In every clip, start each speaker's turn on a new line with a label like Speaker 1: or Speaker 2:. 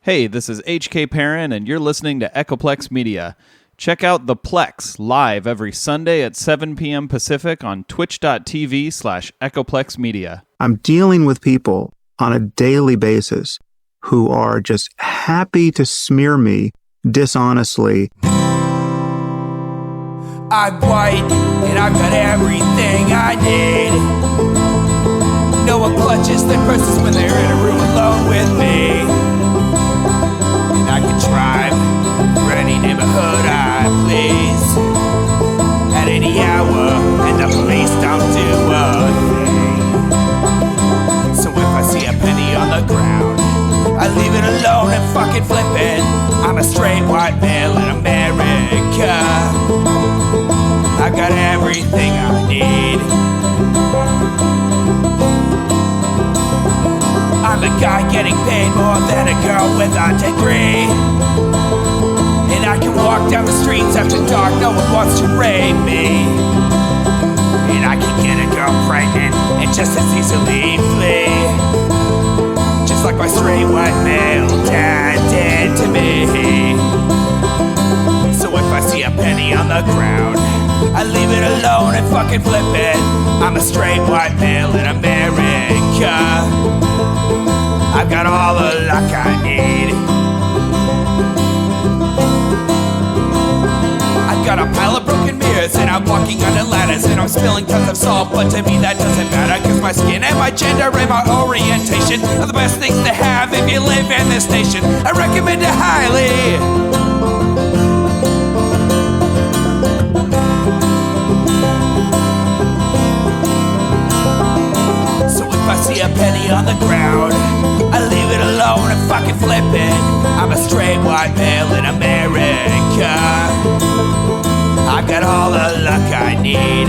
Speaker 1: Hey, this is HK Perrin, and you're listening to Echoplex Media. Check out The Plex live every Sunday at 7 p.m. Pacific on twitch.tv/Echoplex Media.
Speaker 2: I'm dealing with people on a daily basis who are just happy to smear me dishonestly.
Speaker 3: I'm white, and I've got everything I need. No one clutches their purses when they're in a room alone with me. And I can drive for any neighborhood I please at any hour, and the police don't do a thing. So if I see a penny on the ground, I leave it alone and fucking flip it. I'm a straight white male in America. I've got everything I need. I'm a guy getting paid more than a girl with a degree. And I can walk down the streets after dark, no one wants to rape me. And I can get a girl pregnant and just as easily flee. Just like my straight white male dad did to me. So if I see a penny on the ground, I leave it alone and fucking flip it. I'm a straight white male in America. I've got all the luck I need. I've got a pile of broken mirrors and I'm walking under ladders and I'm spilling tons of salt, but to me that doesn't matter, cause my skin and my gender and my orientation are the best things to have if you live in this nation. I recommend it highly. If I see a penny on the ground, I leave it alone and fucking flip it. I'm a straight white male in America. I've got all the luck I need.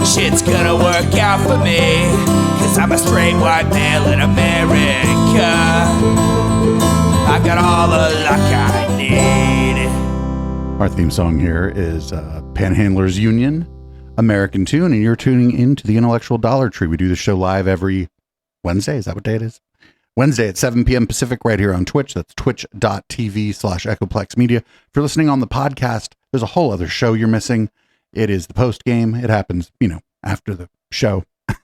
Speaker 3: Shit's gonna work out for me, cause I'm a straight white male in America. I've got all the luck I need.
Speaker 4: Our theme song here is Panhandlers Union, American Tune, and you're tuning into the Intellectual Dollar Tree. We do the show live every Wednesday. Is that what day it is? Wednesday at 7 p.m. Pacific right here on Twitch. That's twitch.tv/Echoplex Media. If you're listening on the podcast, there's a whole other show you're missing. It is the post game. It happens, after the show.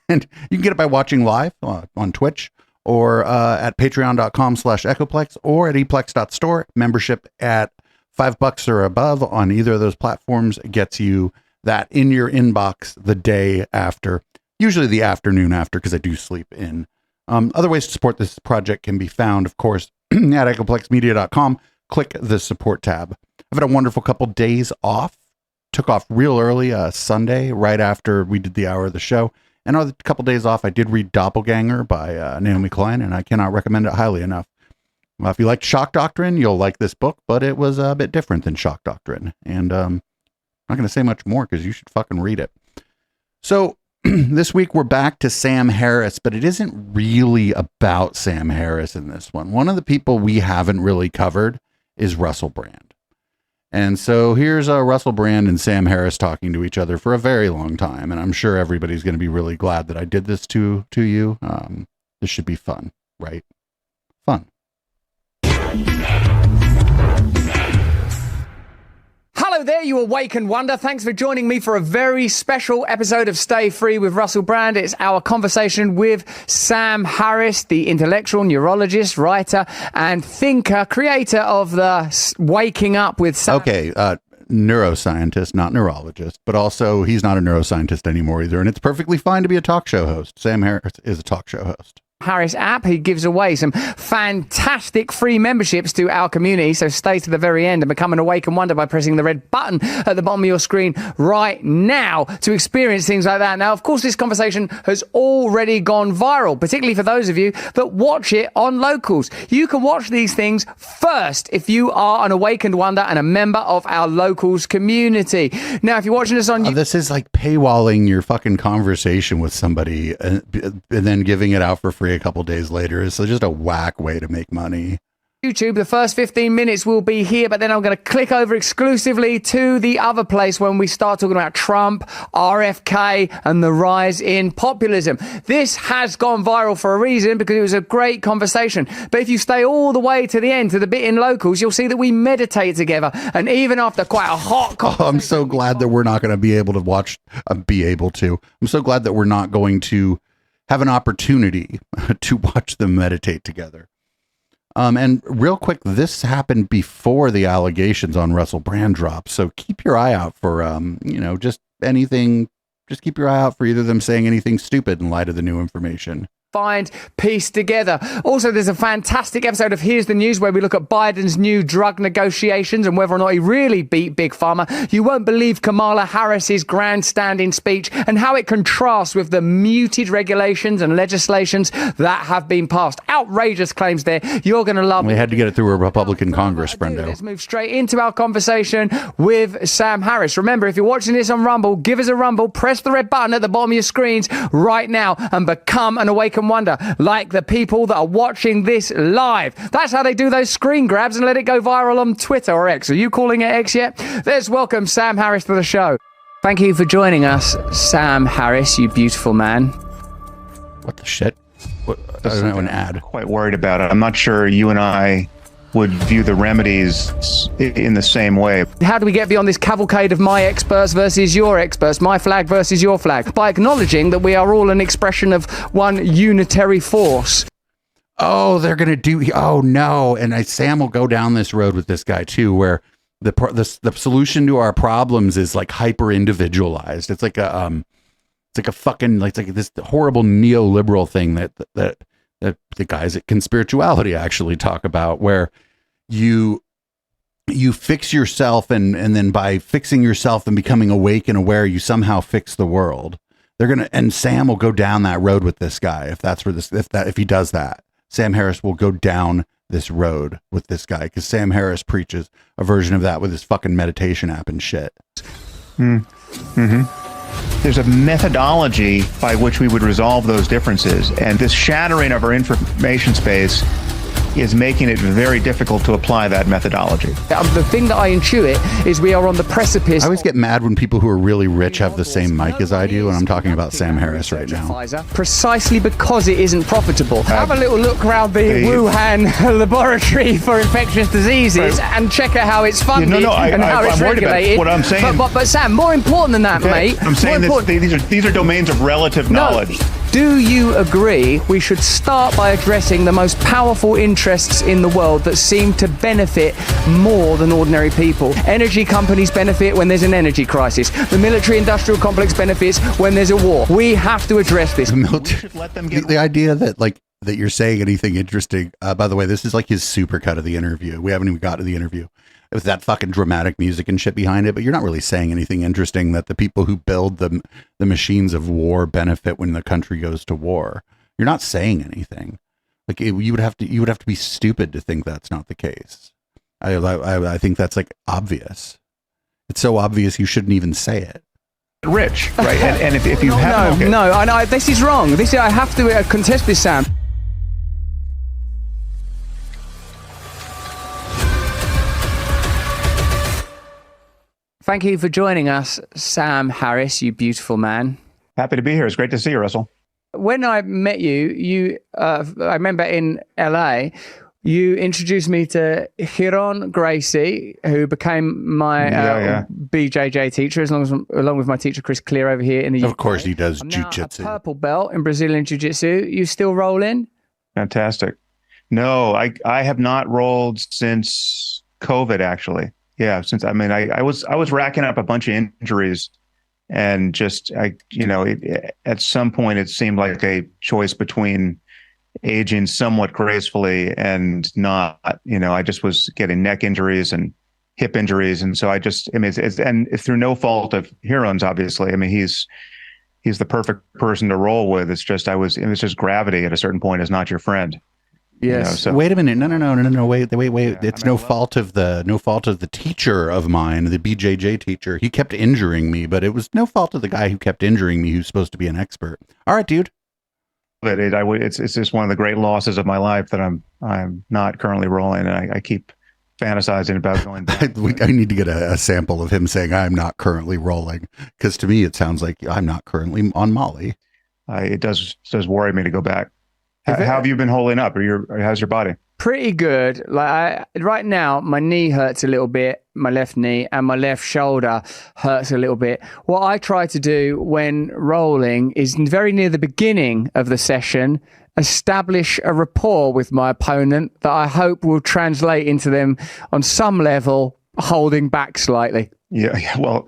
Speaker 4: And you can get it by watching live on Twitch or at patreon.com/Echoplex or at eplex.store. Membership at $5 or above on either of those platforms gets you that in your inbox the day after. Usually the afternoon after, because I do sleep in. Other ways to support this project can be found, of course, at echoplexmedia.com. Click the support tab. I've had a wonderful couple days off. Took off real early Sunday, right after we did the hour of the show. And on a couple days off, I did read Doppelganger by Naomi Klein, and I cannot recommend it highly enough. If you liked Shock Doctrine, you'll like this book, but it was a bit different than Shock Doctrine. And I'm not going to say much more because you should fucking read it. So, this week we're back to Sam Harris, but it isn't really about Sam Harris in this one. One of the people we haven't really covered is Russell Brand. And so here's Russell Brand and Sam Harris talking to each other for a very long time. And I'm sure everybody's going to be really glad that I did this to you. This should be fun, right? Fun.
Speaker 5: Hello there, you awakened wonder. Thanks for joining me for a very special episode of Stay Free with Russell Brand. It's our conversation with Sam Harris, the intellectual neurologist, writer, and thinker, creator of the Waking Up with Sam.
Speaker 4: Okay, neuroscientist, not neurologist, but also he's not a neuroscientist anymore either. And it's perfectly fine to be a talk show host. Sam Harris is a talk show host.
Speaker 5: Harris app. He gives away some fantastic free memberships to our community, so stay to the very end and become an Awaken Wonder by pressing the red button at the bottom of your screen right now to experience things like that. Now, of course, this conversation has already gone viral, particularly for those of you that watch it on Locals. You can watch these things first if you are an Awakened Wonder and a member of our Locals community. Now, if you're watching us on YouTube,
Speaker 4: this is like paywalling your fucking conversation with somebody and then giving it out for free a couple days later. It's just a whack way to make money.
Speaker 5: YouTube. The first 15 minutes will be here, but then I'm going to click over exclusively to the other place when we start talking about Trump, RFK, and the rise in populism. This has gone viral for a reason, because it was a great conversation. But if you stay all the way to the end, to the bit in locals, you'll see that we meditate together. And even after quite a hot conversation...
Speaker 4: I'm so glad that we're not going to be able to watch, I'm so glad that we're not going to have an opportunity to watch them meditate together. And real quick, this happened before the allegations on Russell Brand dropped. So keep your eye out for, just anything. Just keep your eye out for either of them saying anything stupid in light of the new information.
Speaker 5: Find peace together. Also, there's a fantastic episode of Here's the News where we look at Biden's new drug negotiations and whether or not he really beat Big Pharma. You won't believe Kamala Harris's grandstanding speech and how it contrasts with the muted regulations and legislations that have been passed. Outrageous claims there. You're going to love it.
Speaker 4: We had to get it through a Republican Congress, friendo.
Speaker 5: Let's move straight into our conversation with Sam Harris. Remember, if you're watching this on Rumble, give us a rumble, press the red button at the bottom of your screens right now and become an Awaken Wonder, like the people that are watching this live. That's how they do those screen grabs and let it go viral on Twitter or X. Are you calling it X yet? Let's welcome Sam Harris to the show. Thank you for joining us, Sam Harris, you beautiful man.
Speaker 4: What the shit? What, I don't know, an ad.
Speaker 6: Quite worried about it. I'm not sure you and I would view the remedies in the same way.
Speaker 5: How do we get beyond this cavalcade of my experts versus your experts, my flag versus your flag? By acknowledging that we are all an expression of one unitary force.
Speaker 4: Oh, they're going to do, oh no. And Sam will go down this road with this guy too, where the solution to our problems is like hyper individualized. It's like a fucking, like this horrible neoliberal thing that the guys at Conspirituality actually talk about, where you fix yourself and then by fixing yourself and becoming awake and aware, you somehow fix the world. And Sam will go down that road with this guy. If he does that, Sam Harris will go down this road with this guy, because Sam Harris preaches a version of that with his fucking meditation app and shit.
Speaker 6: Mm-hmm. There's a methodology by which we would resolve those differences, and this shattering of our information space is making it very difficult to apply that methodology.
Speaker 5: The thing that I intuit is we are on the precipice.
Speaker 4: I always get mad when people who are really rich have the same mic as I do, and I'm talking about Sam Harris right now.
Speaker 5: Precisely because it isn't profitable. Have a little look around the Wuhan laboratory for infectious diseases and check out how it's funded and how it's regulated.
Speaker 6: What I'm saying.
Speaker 5: But Sam, more important than that, mate.
Speaker 6: I'm saying these are domains of relative knowledge.
Speaker 5: Do you agree we should start by addressing the most powerful interests in the world that seem to benefit more than ordinary people? Energy companies benefit when there's an energy crisis. The military-industrial complex benefits when there's a war. We have to address this.
Speaker 4: The idea that you're saying anything interesting. By the way, this is like his supercut of the interview. We haven't even got to the interview with that fucking dramatic music and shit behind it, but you're not really saying anything interesting that the people who build the machines of war benefit when the country goes to war. You're not saying anything. Like you would have to be stupid to think that's not the case. I think that's like obvious. It's so obvious you shouldn't even say it.
Speaker 6: Rich, right? And if you have
Speaker 5: I know this is wrong. I have to contest this, Sam. Thank you for joining us, Sam Harris, you beautiful man.
Speaker 6: Happy to be here. It's great to see you, Russell.
Speaker 5: When I met you, I remember in LA, you introduced me to Hiron Gracie, who became my BJJ teacher, along with my teacher Chris Clear over here in the UK.
Speaker 4: Of course, he does
Speaker 5: I'm
Speaker 4: jiu-jitsu.
Speaker 5: now a purple belt in Brazilian jiu-jitsu. You still rolling?
Speaker 6: Fantastic. No, I have not rolled since COVID, actually. Yeah, I was racking up a bunch of injuries, and at some point it seemed like a choice between aging somewhat gracefully and not. I just was getting neck injuries and hip injuries, and so it's through no fault of Hiron's, obviously. he's the perfect person to roll with. It's just it was just gravity at a certain point is not your friend.
Speaker 5: Yes.
Speaker 4: Wait a minute. No. Wait. It's no fault of the teacher of mine, the BJJ teacher. He kept injuring me, but it was no fault of the guy who kept injuring me, who's supposed to be an expert. All right, dude.
Speaker 6: it's just one of the great losses of my life that I'm not currently rolling, and I keep fantasizing about going back.
Speaker 4: I need to get a sample of him saying I'm not currently rolling, because to me it sounds like I'm not currently on Molly.
Speaker 6: It does worry me to go back. How have you been holding up? Or how's your body?
Speaker 5: Pretty good. Right now, my knee hurts a little bit, my left knee, and my left shoulder hurts a little bit. What I try to do when rolling is very near the beginning of the session, establish a rapport with my opponent that I hope will translate into them on some level holding back slightly.
Speaker 6: Yeah. Well,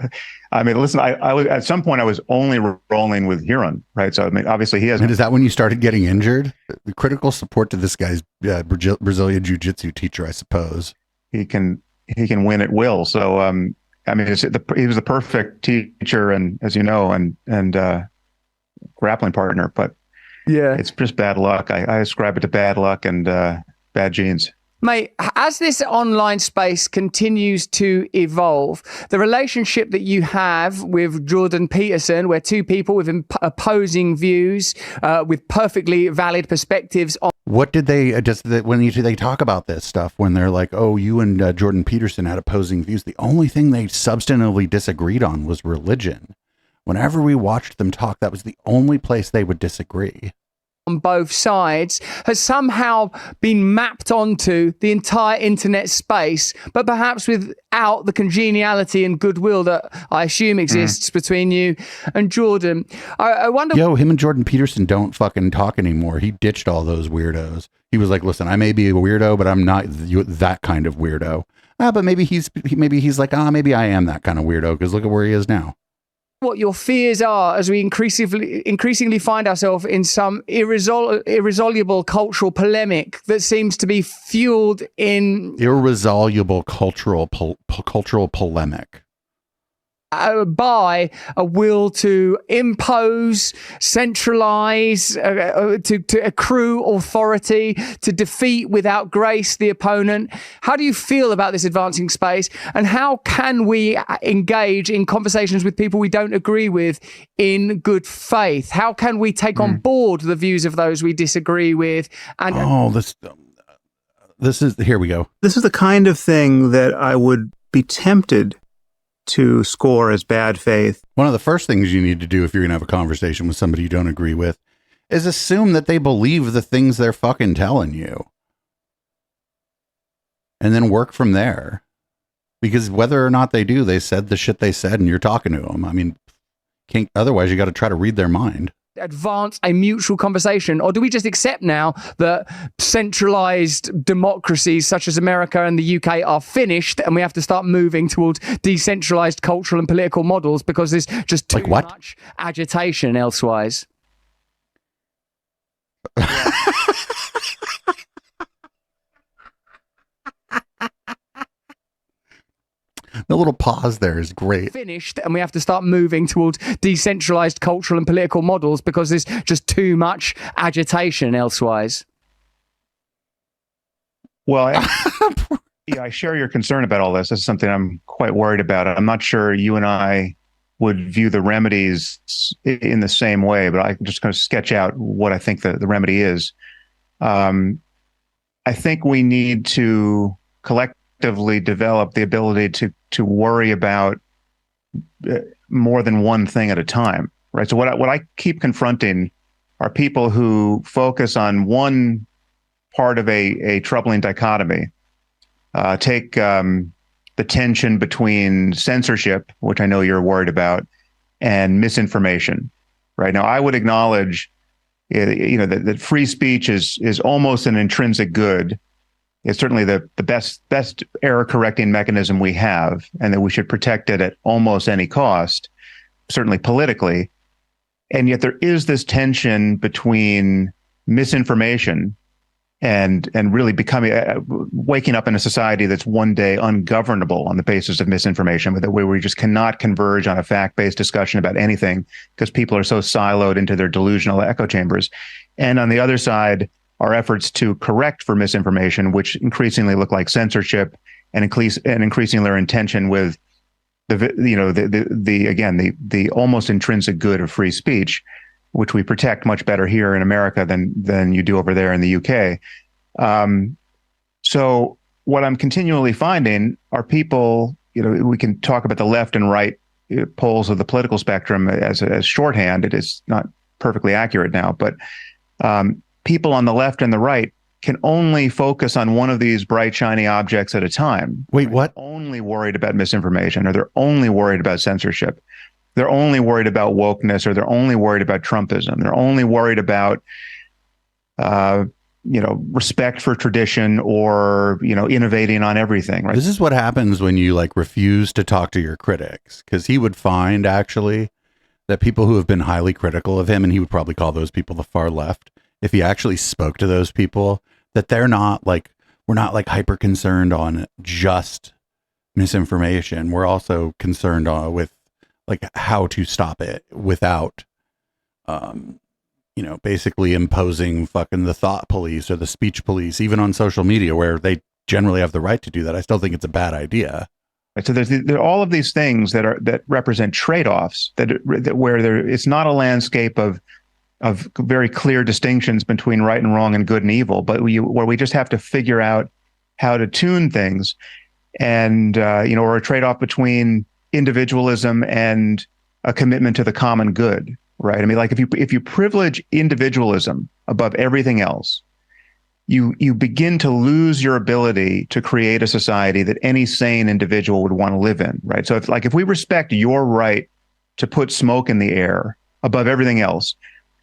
Speaker 6: I mean, listen, I was at some point I was only rolling with Huron, right? So I mean, obviously he has.
Speaker 4: And is that when you started getting injured? The critical support to this guy's Brazilian jiu-jitsu teacher, I suppose.
Speaker 6: He can win at will. So I mean, he was the perfect teacher, and as you know, and grappling partner. But
Speaker 5: yeah,
Speaker 6: it's just bad luck. I ascribe it to bad luck and bad genes.
Speaker 5: Mate, as this online space continues to evolve, the relationship that you have with Jordan Peterson, where two people with opposing views, with perfectly valid perspectives on.
Speaker 4: What did they they talk about this stuff when they're like, oh, you and Jordan Peterson had opposing views? The only thing they substantively disagreed on was religion. Whenever we watched them talk, that was the only place they would disagree.
Speaker 5: On both sides has somehow been mapped onto the entire internet space, but perhaps without the congeniality and goodwill that I assume exists between you and Jordan. I wonder.
Speaker 4: Him and Jordan Peterson don't fucking talk anymore. He ditched all those weirdos. He was like, listen, I may be a weirdo, but I'm not that kind of weirdo. But maybe he's like, maybe I am that kind of weirdo, because look at where he is now.
Speaker 5: What your fears are as we increasingly find ourselves in some irresoluble cultural polemic that seems to be fueled in
Speaker 4: irresoluble cultural polemic
Speaker 5: by a will to impose, centralize, to accrue authority, to defeat without grace the opponent. How do you feel about this advancing space, and how can we engage in conversations with people we don't agree with in good faith? How can we take on board the views of those we disagree with? And
Speaker 4: this is, here we go.
Speaker 2: This is the kind of thing that I would be tempted to score as bad faith.
Speaker 4: One of the first things you need to do if you're going to have a conversation with somebody you don't agree with is assume that they believe the things they're fucking telling you. And then work from there. Because whether or not they do, they said the shit they said and you're talking to them. I mean, otherwise you got to try to read their mind.
Speaker 5: Advance a mutual conversation, or do we just accept now that centralized democracies such as America and the UK are finished and we have to start moving towards decentralized cultural and political models because there's just too much agitation elsewise?
Speaker 4: The little pause there is great.
Speaker 5: Finished, and we have to start moving towards decentralized cultural and political models because there's just too much agitation elsewise.
Speaker 6: Well, I share your concern about all this. This is something I'm quite worried about. I'm not sure you and I would view the remedies in the same way, but I can just kind of sketch out what I think the remedy is. I think we need to collectively develop the ability to worry about more than one thing at a time, right? So what I keep confronting are people who focus on one part of a troubling dichotomy. Take the tension between censorship, which I know you're worried about, and misinformation. Right now, I would acknowledge, that free speech is almost an intrinsic good. It's certainly the best error correcting mechanism we have, and that we should protect it at almost any cost, certainly politically. And yet there is this tension between misinformation and really becoming waking up in a society that's one day ungovernable on the basis of misinformation, where we just cannot converge on a fact-based discussion about anything because people are so siloed into their delusional echo chambers. And on the other side, our efforts to correct for misinformation, which increasingly look like censorship and increasingly are in tension with the almost intrinsic good of free speech. which we protect much better here in America than you do over there in the UK. So what I'm continually finding are people, we can talk about the left and right poles of the political spectrum as shorthand. It is not perfectly accurate now, but people on the left and the right can only focus on one of these bright, shiny objects at a time.
Speaker 4: Wait, what?
Speaker 6: They're only worried about misinformation, or they're only worried about censorship. They're only worried about wokeness, or they're only worried about Trumpism. They're only worried about, respect for tradition, or, innovating on everything. Right.
Speaker 4: This is what happens when you refuse to talk to your critics, because he would find actually that people who have been highly critical of him, and he would probably call those people the far left, if he actually spoke to those people, that they're not we're not hyper concerned on just misinformation. We're also concerned with how to stop it without, basically imposing fucking the thought police or the speech police, even on social media, where they generally have the right to do that. I still think it's a bad idea.
Speaker 6: Right. So there are all of these things that represent trade-offs where it's not a landscape of very clear distinctions between right and wrong and good and evil, but where we just have to figure out how to tune things, and or a trade-off between individualism and a commitment to the common good, right? I mean, if you privilege individualism above everything else, you begin to lose your ability to create a society that any sane individual would want to live in, right? So if we respect your right to put smoke in the air above everything else,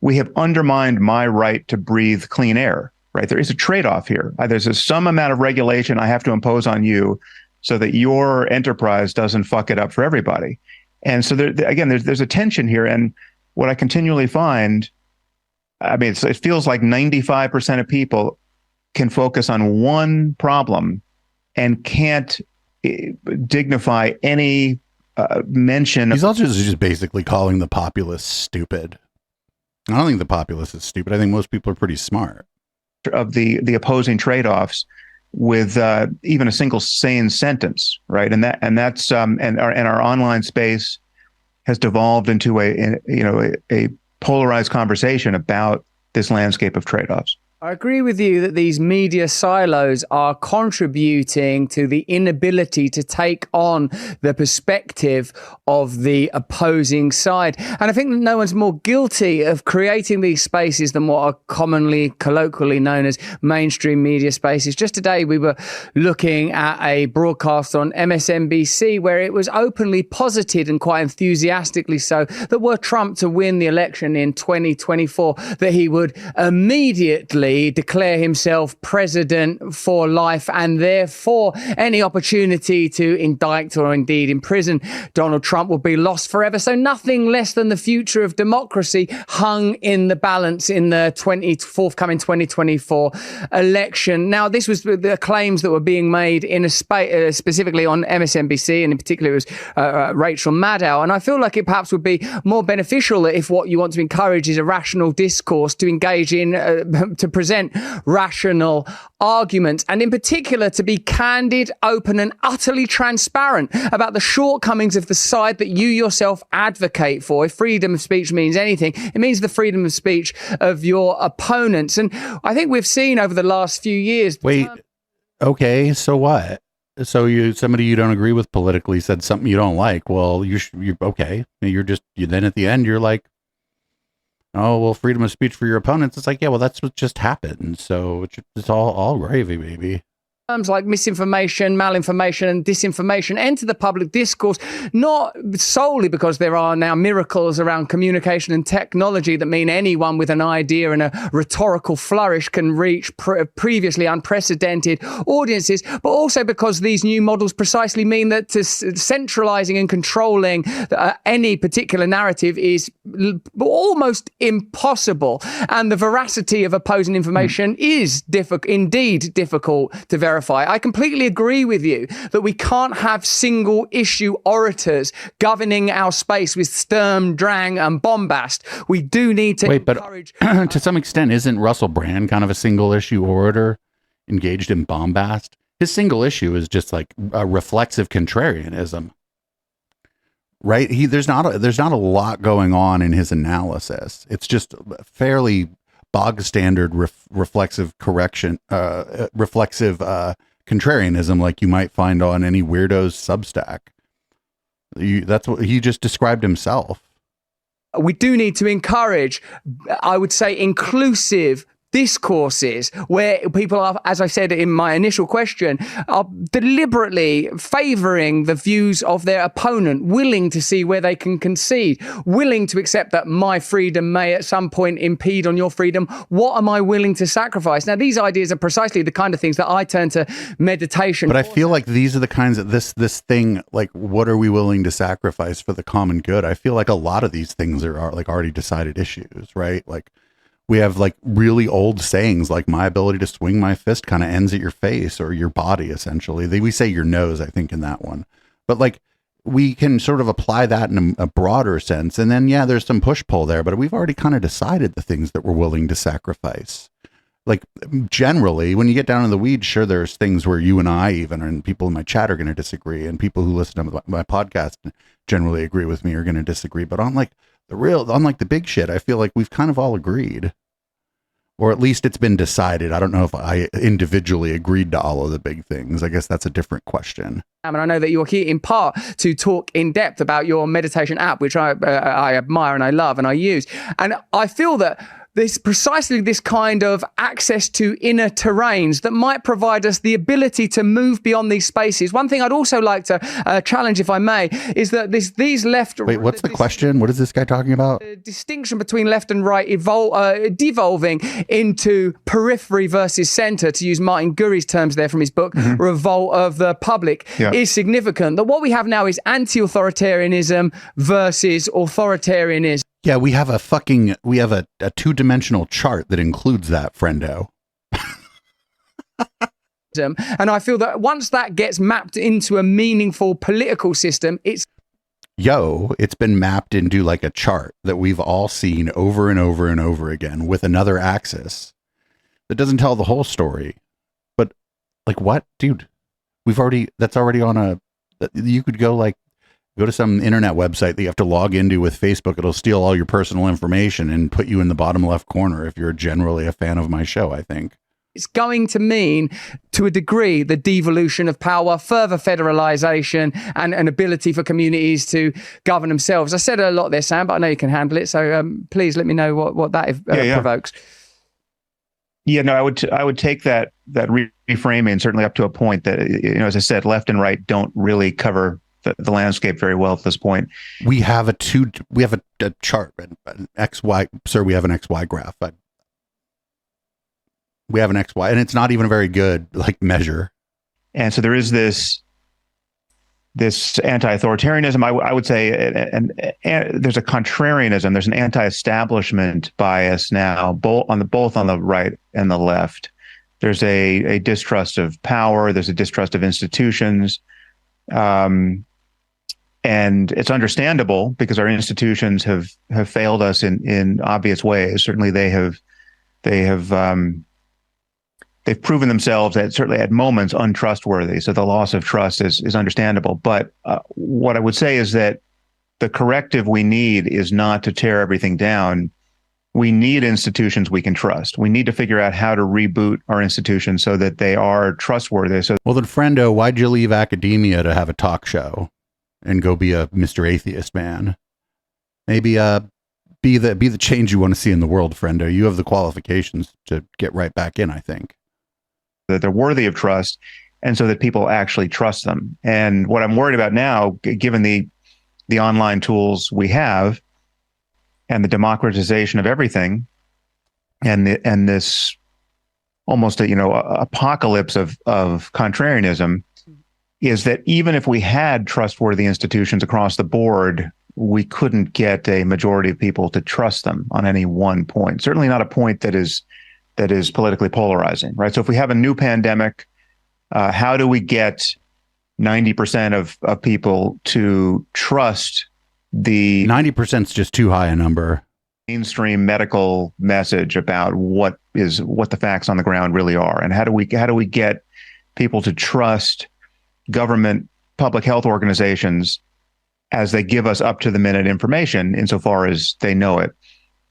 Speaker 6: we have undermined my right to breathe clean air, right? There is a trade-off here. There's some amount of regulation I have to impose on you so that your enterprise doesn't fuck it up for everybody. And so there's a tension here. And what I continually find, it feels like 95% of people can focus on one problem and can't dignify any mention.
Speaker 4: He's also just basically calling the populace stupid. I don't think the populace is stupid. I think most people are pretty smart. Of
Speaker 6: the opposing trade-offs with even a single sane sentence, right? And our online space has devolved into a polarized conversation about this landscape of trade-offs.
Speaker 5: I agree with you that these media silos are contributing to the inability to take on the perspective of the opposing side. And I think that no one's more guilty of creating these spaces than what are commonly, colloquially known as mainstream media spaces. Just today, we were looking at a broadcast on MSNBC where it was openly posited, and quite enthusiastically so, that were Trump to win the election in 2024, that he would immediately declare himself president for life, and therefore any opportunity to indict or indeed imprison Donald Trump will be lost forever. So nothing less than the future of democracy hung in the balance in the forthcoming 2024 election. Now, this was the claims that were being made in a specifically on MSNBC, and in particular it was Rachel Maddow. And I feel like it perhaps would be more beneficial if what you want to encourage is a rational discourse, to engage in to present rational arguments, and in particular to be candid, open and utterly transparent about the shortcomings of the side that you yourself advocate for. If freedom of speech means anything, it means the freedom of speech of your opponents. And I think we've seen over the last few years...
Speaker 4: Wait, okay, so what? So somebody you don't agree with politically said something you don't like. Well, you're okay. Then at the end, you're like, oh, well, freedom of speech for your opponents. It's like, yeah, well, that's what just happened. So it's all gravy, baby.
Speaker 5: Terms like misinformation, malinformation and disinformation enter the public discourse, not solely because there are now miracles around communication and technology that mean anyone with an idea and a rhetorical flourish can reach previously unprecedented audiences, but also because these new models precisely mean that centralizing and controlling any particular narrative is almost impossible. And the veracity of opposing information is indeed difficult to verify. I completely agree with you that we can't have single issue orators governing our space with sturm, drang and bombast. We do need to encourage...
Speaker 4: But to some extent, isn't Russell Brand kind of a single issue orator engaged in bombast? His single issue is just like a reflexive contrarianism. right? There's not a lot going on in his analysis. It's just fairly bog standard reflexive contrarianism, like you might find on any weirdo's Substack. That's what he just described himself.
Speaker 5: We do need to encourage, I would say, inclusive discourses where people are, as I said in my initial question, are deliberately favoring the views of their opponent, willing to see where they can concede, willing to accept that my freedom may at some point impede on your freedom. What am I willing to sacrifice? Now, these ideas are precisely the kind of things that I turn to meditation.
Speaker 4: But I feel like these are the kinds of this thing, like, what are we willing to sacrifice for the common good? I feel like a lot of these things are like already decided issues, right? Like, we have like really old sayings, like my ability to swing my fist kind of ends at your face or your body, essentially. We say your nose, I think, in that one. But like, we can sort of apply that in a broader sense. And then, yeah, there's some push-pull there, but we've already kind of decided the things that we're willing to sacrifice. Like, generally, when you get down in the weeds, sure, there's things where you and I even, and people in my chat are going to disagree, and people who listen to my podcast generally agree with me are going to disagree. But on like the big shit, I feel like we've kind of all agreed, or at least it's been decided. I don't know if I individually agreed to all of the big things. I guess that's a different question.
Speaker 5: And I know that you're here in part to talk in depth about your meditation app, which I admire and I love and I use. And I feel that precisely this kind of access to inner terrains that might provide us the ability to move beyond these spaces. One thing I'd also like to challenge, if I may, is that these left...
Speaker 4: Wait, what's the question? What is this guy talking about?
Speaker 5: The distinction between left and right devolving into periphery versus center, to use Martin Gurry's terms there from his book, Revolt of the Public, is significant. That what we have now is anti-authoritarianism versus authoritarianism.
Speaker 4: Yeah, we have a two-dimensional chart that includes that, friendo.
Speaker 5: And I feel that once that gets mapped into a meaningful political system, it's
Speaker 4: been mapped into like a chart that we've all seen over and over and over again with another axis that doesn't tell the whole story. But like, what, dude? That's already on you could go to some internet website that you have to log into with Facebook. It'll steal all your personal information and put you in the bottom left corner if you're generally a fan of my show, I think.
Speaker 5: It's going to mean, to a degree, the devolution of power, further federalization, and an ability for communities to govern themselves. I said a lot there, Sam, but I know you can handle it. So please let me know what that provokes.
Speaker 6: Yeah, no, I would take that reframing, certainly up to a point that, as I said, left and right don't really cover the landscape very well at this point.
Speaker 4: We have a chart, an XY, sir. We have an XY graph. We have an XY, and it's not even a very good measure.
Speaker 6: And so there is this anti-authoritarianism. I would say, and there's a contrarianism. There's an anti-establishment bias now, both on the right and the left. There's a distrust of power. There's a distrust of institutions. And it's understandable because our institutions have failed us in obvious ways. Certainly, they've proven themselves certainly at moments untrustworthy. So the loss of trust is understandable. But what I would say is that the corrective we need is not to tear everything down. We need institutions we can trust. We need to figure out how to reboot our institutions so that they are trustworthy. Well,
Speaker 4: then, friendo, why'd you leave academia to have a talk show and go be a Mr. Atheist man? Maybe be the change you want to see in the world, friendo. You have the qualifications to get right back in, I think.
Speaker 6: That they're worthy of trust, and so that people actually trust them. And what I'm worried about now, given the online tools we have and the democratization of everything, and this almost apocalypse of contrarianism, is that even if we had trustworthy institutions across the board, we couldn't get a majority of people to trust them on any one point. Certainly not a point that is politically polarizing, right? So if we have a new pandemic, how do we get 90% of people to trust the
Speaker 4: 90% is just too high a number
Speaker 6: mainstream medical message about what the facts on the ground really are? And how do we get people to trust government public health organizations as they give us up to the minute information insofar as they know it.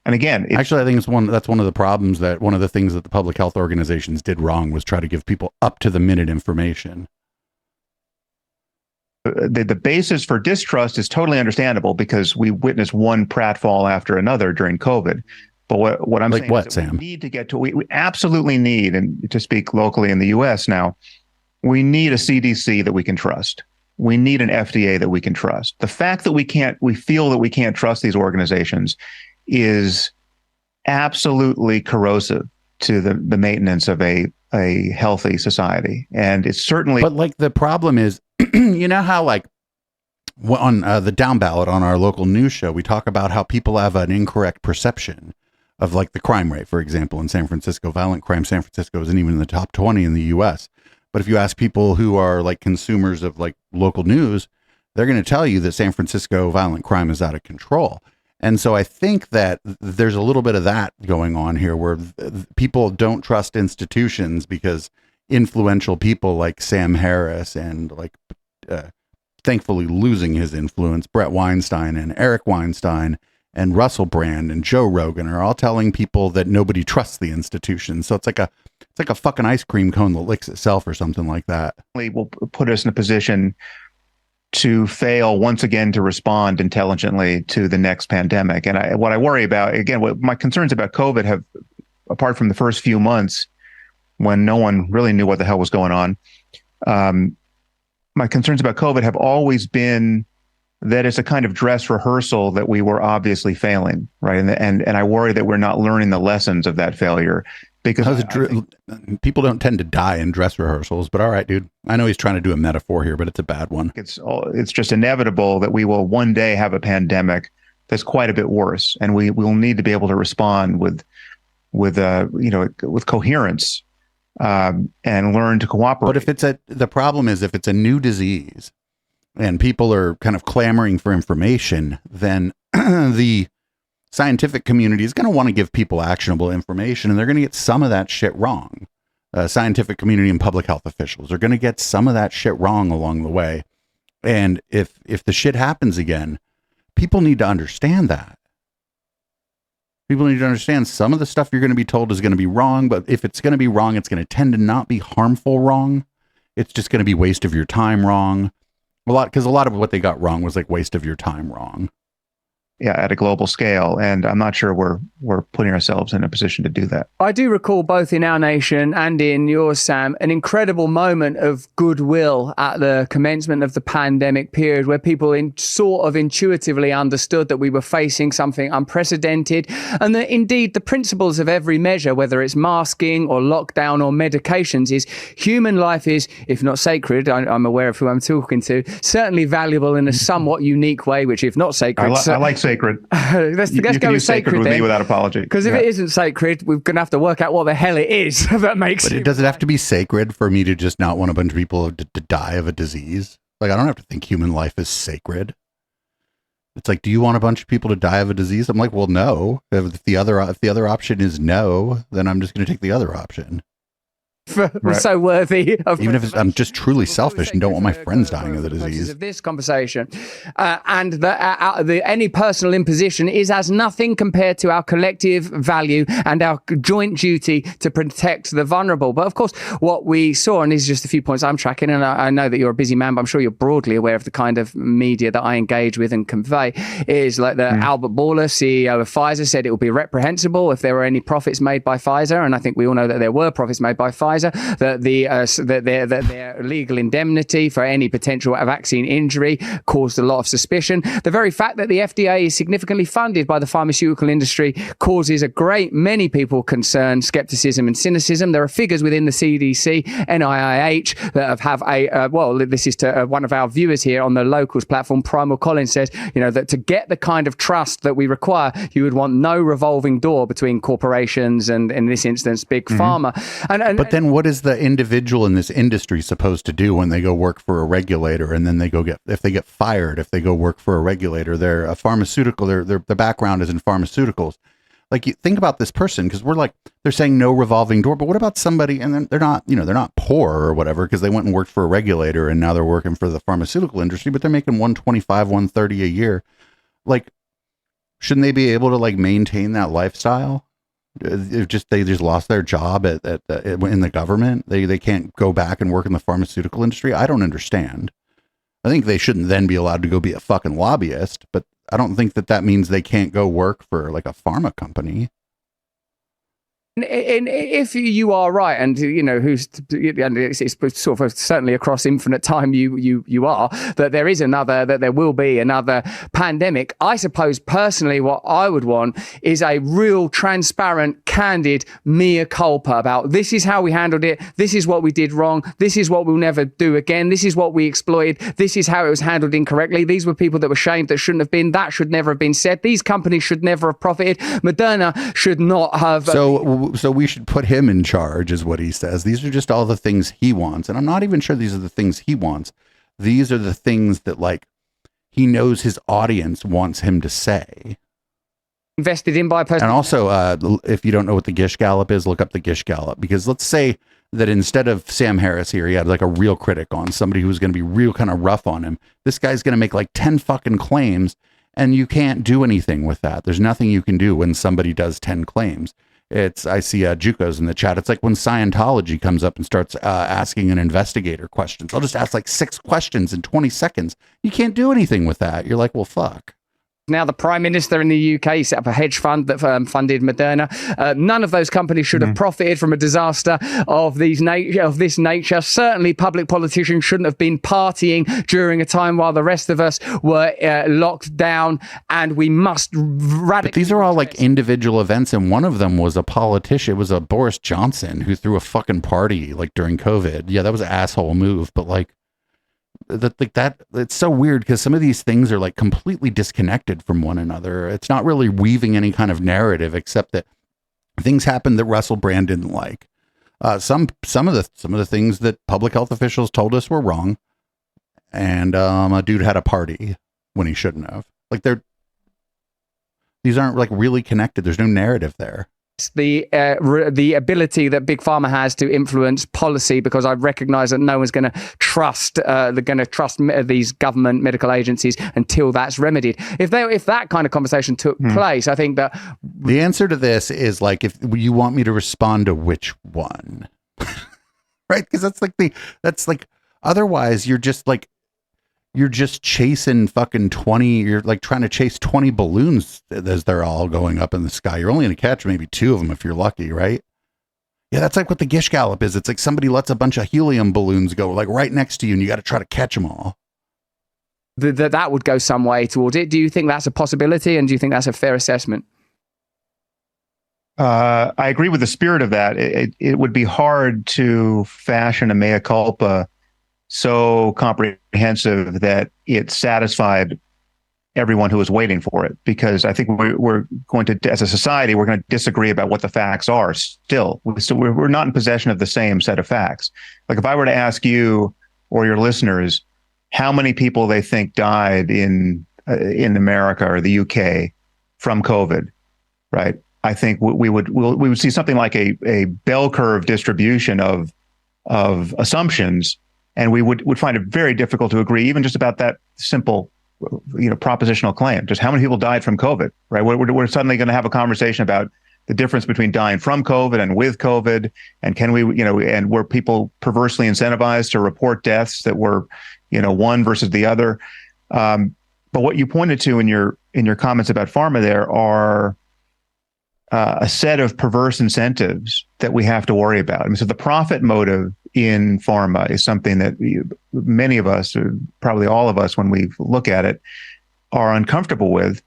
Speaker 6: And again,
Speaker 4: actually, I think that's one of the problems, that one of the things that the public health organizations did wrong was try to give people up to the minute information.
Speaker 6: The basis for distrust is totally understandable because we witnessed one pratfall after another during COVID. But what I'm saying is that
Speaker 4: Sam?
Speaker 6: we need to get to, we absolutely need, and to speak locally in the US now, we need a CDC that we can trust. We need an FDA that we can trust. The fact that we feel that we can't trust these organizations is absolutely corrosive to the maintenance of a healthy society. And it's certainly.
Speaker 4: But like the problem is, you know how like on the down ballot on our local news show, we talk about how people have an incorrect perception of like the crime rate, for example, in San Francisco. Violent crime, San Francisco isn't even in the top 20 in the US. But if you ask people who are like consumers of like local news, they're going to tell you that San Francisco violent crime is out of control. And so I think that there's a little bit of that going on here where people don't trust institutions because influential people like Sam Harris and like thankfully losing his influence, Brett Weinstein and Eric Weinstein and Russell Brand and Joe Rogan are all telling people that nobody trusts the institution. So it's like a fucking ice cream cone that licks itself or something like that.
Speaker 6: Will put us in a position to fail once again to respond intelligently to the next pandemic. And what I worry about, again, what my concerns about COVID have, apart from the first few months when no one really knew what the hell was going on, my concerns about COVID have always been that it's a kind of dress rehearsal that we were obviously failing, right? And I worry that we're not learning the lessons of that failure. Because
Speaker 4: people don't tend to die in dress rehearsals, but all right, dude. I know he's trying to do a metaphor here, but it's a bad one.
Speaker 6: It's just inevitable that we will one day have a pandemic that's quite a bit worse, and we will need to be able to respond with coherence and learn to cooperate.
Speaker 4: But if the problem is if it's a new disease and people are kind of clamoring for information, then the scientific community is going to want to give people actionable information, and they're going to get some of that shit wrong. Scientific community and public health officials are going to get some of that shit wrong along the way. And if the shit happens again, people need to understand that. People need to understand some of the stuff you're going to be told is going to be wrong, but if it's going to be wrong, it's going to tend to not be harmful wrong. It's just going to be waste of your time wrong. Because a lot of what they got wrong was like waste of your time wrong.
Speaker 6: Yeah, at a global scale, and I'm not sure we're putting ourselves in a position to do that.
Speaker 5: I do recall both in our nation and in yours, Sam, an incredible moment of goodwill at the commencement of the pandemic period where people sort of intuitively understood that we were facing something unprecedented, and that indeed the principles of every measure, whether it's masking or lockdown or medications, is human life is, if not sacred, I'm aware of who I'm talking to, certainly valuable in a somewhat unique way, which if not sacred...
Speaker 6: I like sacred.
Speaker 5: let's go with sacred
Speaker 6: with
Speaker 5: then.
Speaker 6: Me without apology.
Speaker 5: Because if it isn't sacred, we're going to have to work out what the hell it is that makes
Speaker 4: it. But does it have to be sacred for me to just not want a bunch of people to die of a disease? Like, I don't have to think human life is sacred. It's like, do you want a bunch of people to die of a disease? I'm like, well, no. If the other option is no, then I'm just going to take the other option.
Speaker 5: Right. So worthy of,
Speaker 4: even if I'm just truly selfish and don't want my friends dying of the disease.
Speaker 5: Of this conversation, and any personal imposition is as nothing compared to our collective value and our joint duty to protect the vulnerable. But of course, what we saw, and these are just a few points I'm tracking, and I know that you're a busy man, but I'm sure you're broadly aware of the kind of media that I engage with and convey, is like the Albert Bourla, CEO of Pfizer, said it would be reprehensible if there were any profits made by Pfizer, and I think we all know that there were profits made by Pfizer. That their legal indemnity for any potential vaccine injury caused a lot of suspicion. The very fact that the FDA is significantly funded by the pharmaceutical industry causes a great many people concern, skepticism and cynicism. There are figures within the CDC, NIH, that have this is to one of our viewers here on the Locals platform, Primal Collins, says, that to get the kind of trust that we require, you would want no revolving door between corporations and, in this instance, big pharma.
Speaker 4: But then what is the individual in this industry supposed to do when they go work for a regulator and then if they get fired, if they go work for a regulator, they're a pharmaceutical, their background is in pharmaceuticals. Like, you think about this person, because we're like, they're saying no revolving door, but what about somebody, and then they're not, you know, they're not poor or whatever, because they went and worked for a regulator and now they're working for the pharmaceutical industry, but they're making 125, 130 a year. Like, shouldn't they be able to like maintain that lifestyle? They just lost their job in the government. They can't go back and work in the pharmaceutical industry. I don't understand. I think they shouldn't then be allowed to go be a fucking lobbyist, but I don't think that means they can't go work for like a pharma company.
Speaker 5: And if you are right, and you know and it's sort of certainly across infinite time, you are that there will be another pandemic. I suppose personally, what I would want is a real, transparent, candid mea culpa about this is how we handled it. This is what we did wrong. This is what we'll never do again. This is what we exploited. This is how it was handled incorrectly. These were people that were shamed that shouldn't have been. That should never have been said. These companies should never have profited. Moderna should not have.
Speaker 4: So we should put him in charge, is what he says. These are just all the things he wants. And I'm not even sure these are the things he wants. These are the things that like he knows his audience wants him to say.
Speaker 5: Invested in by a person.
Speaker 4: And also, if you don't know what the Gish Gallop is, look up the Gish Gallop, because let's say that instead of Sam Harris here, he had like a real critic on, somebody who was going to be real kind of rough on him. This guy's going to make like 10 fucking claims, and you can't do anything with that. There's nothing you can do when somebody does 10 claims. I see Juco's in the chat. It's like when Scientology comes up and starts asking an investigator questions. I'll just ask like 6 questions in 20 seconds. You can't do anything with that. You're like, well, fuck.
Speaker 5: Now the Prime Minister in the UK set up a hedge fund that funded Moderna. None of those companies should have profited from a disaster of this nature. Certainly public politicians shouldn't have been partying during a time while the rest of us were locked down, and we must radically...
Speaker 4: But these are all like individual events, and one of them was a politician. It was a Boris Johnson who threw a fucking party like during COVID. Yeah, that was an asshole move, but like that it's so weird because some of these things are like completely disconnected from one another. It's not really weaving any kind of narrative, except that things happened that Russell Brand didn't like. Some of the things that public health officials told us were wrong, and a dude had a party when he shouldn't have. Like these aren't like really connected. There's no narrative there.
Speaker 5: The ability that Big Pharma has to influence policy, because I recognize that no one's going to trust these government medical agencies until that's remedied. If that kind of conversation took place, I think that
Speaker 4: the answer to this is like, if you want me to respond to which one, right? Because that's like otherwise you're just chasing fucking 20, you're like trying to chase 20 balloons as they're all going up in the sky. You're only going to catch maybe 2 of them if you're lucky, right? Yeah, that's like what the Gish Gallop is. It's like somebody lets a bunch of helium balloons go like right next to you, and you got to try to catch them all.
Speaker 5: That would go some way toward it. Do you think that's a possibility, and do you think that's a fair assessment?
Speaker 6: I agree with the spirit of that. It would be hard to fashion a mea culpa so comprehensive that it satisfied everyone who was waiting for it, because I think we're going to, as a society, we're going to disagree about what the facts are. Still, we're not in possession of the same set of facts. Like if I were to ask you or your listeners how many people they think died in America or the UK from COVID, right? I think we would see something like a bell curve distribution of assumptions. And we would find it very difficult to agree, even just about that simple, propositional claim. Just how many people died from COVID, right? We're suddenly going to have a conversation about the difference between dying from COVID and with COVID, and can we, and were people perversely incentivized to report deaths that were, one versus the other? But what you pointed to in your comments about pharma there are a set of perverse incentives that we have to worry about. I mean, so the profit motive in pharma is something that many of us, or probably all of us, when we look at it, are uncomfortable with.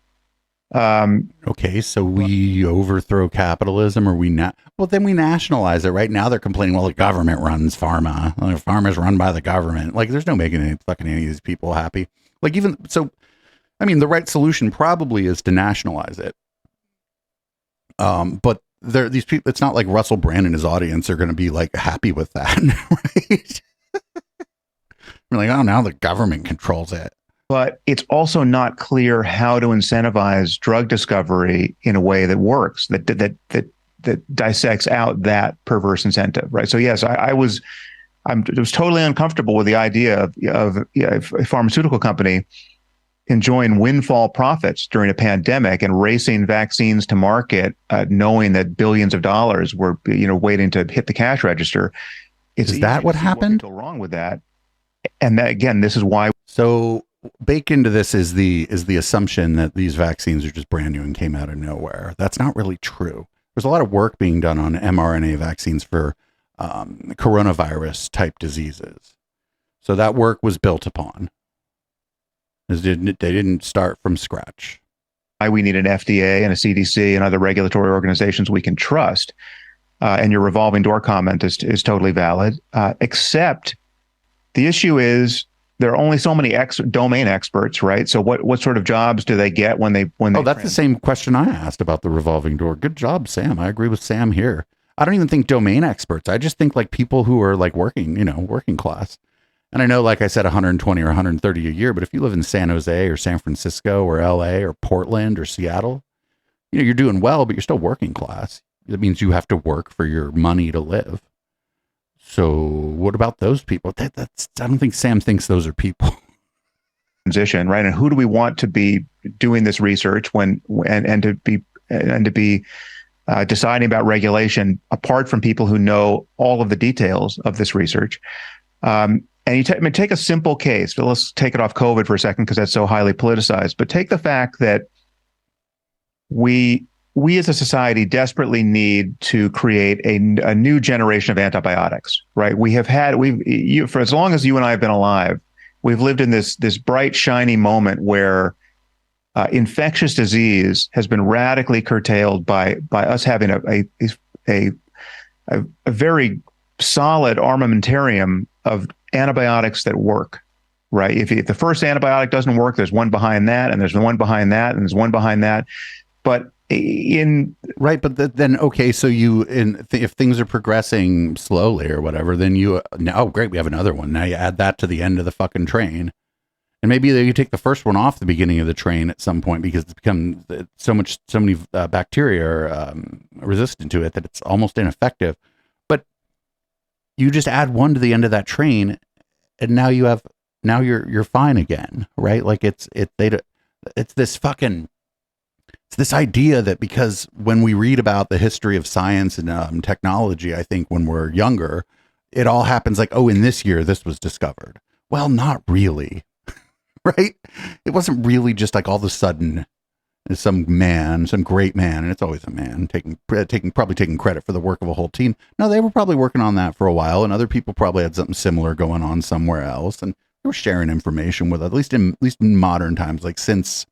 Speaker 4: Okay, so we overthrow capitalism, or we not? Well, then we nationalize it. Right now, they're complaining, well, the government runs pharma. Pharma's run by the government. Like, there's no making any of these people happy. Like, even so, I mean, the right solution probably is to nationalize it. But these people, it's not like Russell Brand and his audience are going to be like happy with that, right? We're like, oh, now the government controls it.
Speaker 6: but it's also not clear how to incentivize drug discovery in a way that works, that dissects out that perverse incentive, right? So yes, I was totally uncomfortable with the idea of a pharmaceutical company enjoying windfall profits during a pandemic and racing vaccines to market, knowing that billions of dollars were waiting to hit the cash register.
Speaker 4: Is that what happened?
Speaker 6: What could go wrong with that? And that, again, this is why.
Speaker 4: So baked into this is the assumption that these vaccines are just brand new and came out of nowhere. That's not really true. There's a lot of work being done on mRNA vaccines for coronavirus type diseases. So that work was built upon. They didn't start from scratch.
Speaker 6: Why we need an FDA and a CDC and other regulatory organizations we can trust. And your revolving door comment is totally valid. Except the issue is there are only so many domain experts, right? So what sort of jobs do they get when they?
Speaker 4: Oh, that's the same question I asked about the revolving door. Good job, Sam. I agree with Sam here. I don't even think domain experts. I just think like people who are like working class. And I know, like I said, 120 or 130 a year, but if you live in San Jose or San Francisco or LA or Portland or Seattle, you're doing well, but you're still working class. That means you have to work for your money to live. So what about those people? I don't think Sam thinks those are people.
Speaker 6: Transition, right? And who do we want to be doing this research and to be deciding about regulation apart from people who know all of the details of this research? And you take a simple case, but let's take it off COVID for a second because that's so highly politicized. But take the fact that we as a society desperately need to create a new generation of antibiotics, right? For as long as you and I have been alive, we've lived in this bright, shiny moment where infectious disease has been radically curtailed by us having a very solid armamentarium of antibiotics that work, right? If the first antibiotic doesn't work, there's one behind that, and there's one behind that, and there's one behind that. But okay, so if things are progressing slowly or whatever, then great, we have another one. Now you add that to the end of the fucking train, and maybe you take the first one off the beginning of the train at some point because it's become so many bacteria are resistant to it that it's almost ineffective. But you just add one to the end of that train, and now you're fine again, right? Like it's this idea that because when we read about the history of science and technology, I think when we're younger, it all happens like, oh, in this year, this was discovered. Well, not really, right? It wasn't really just like all of a sudden some great man, and it's always a man taking credit for the work of a whole team. No, they were probably working on that for a while, and other people probably had something similar going on somewhere else, and they were sharing information with, at least in modern times, like since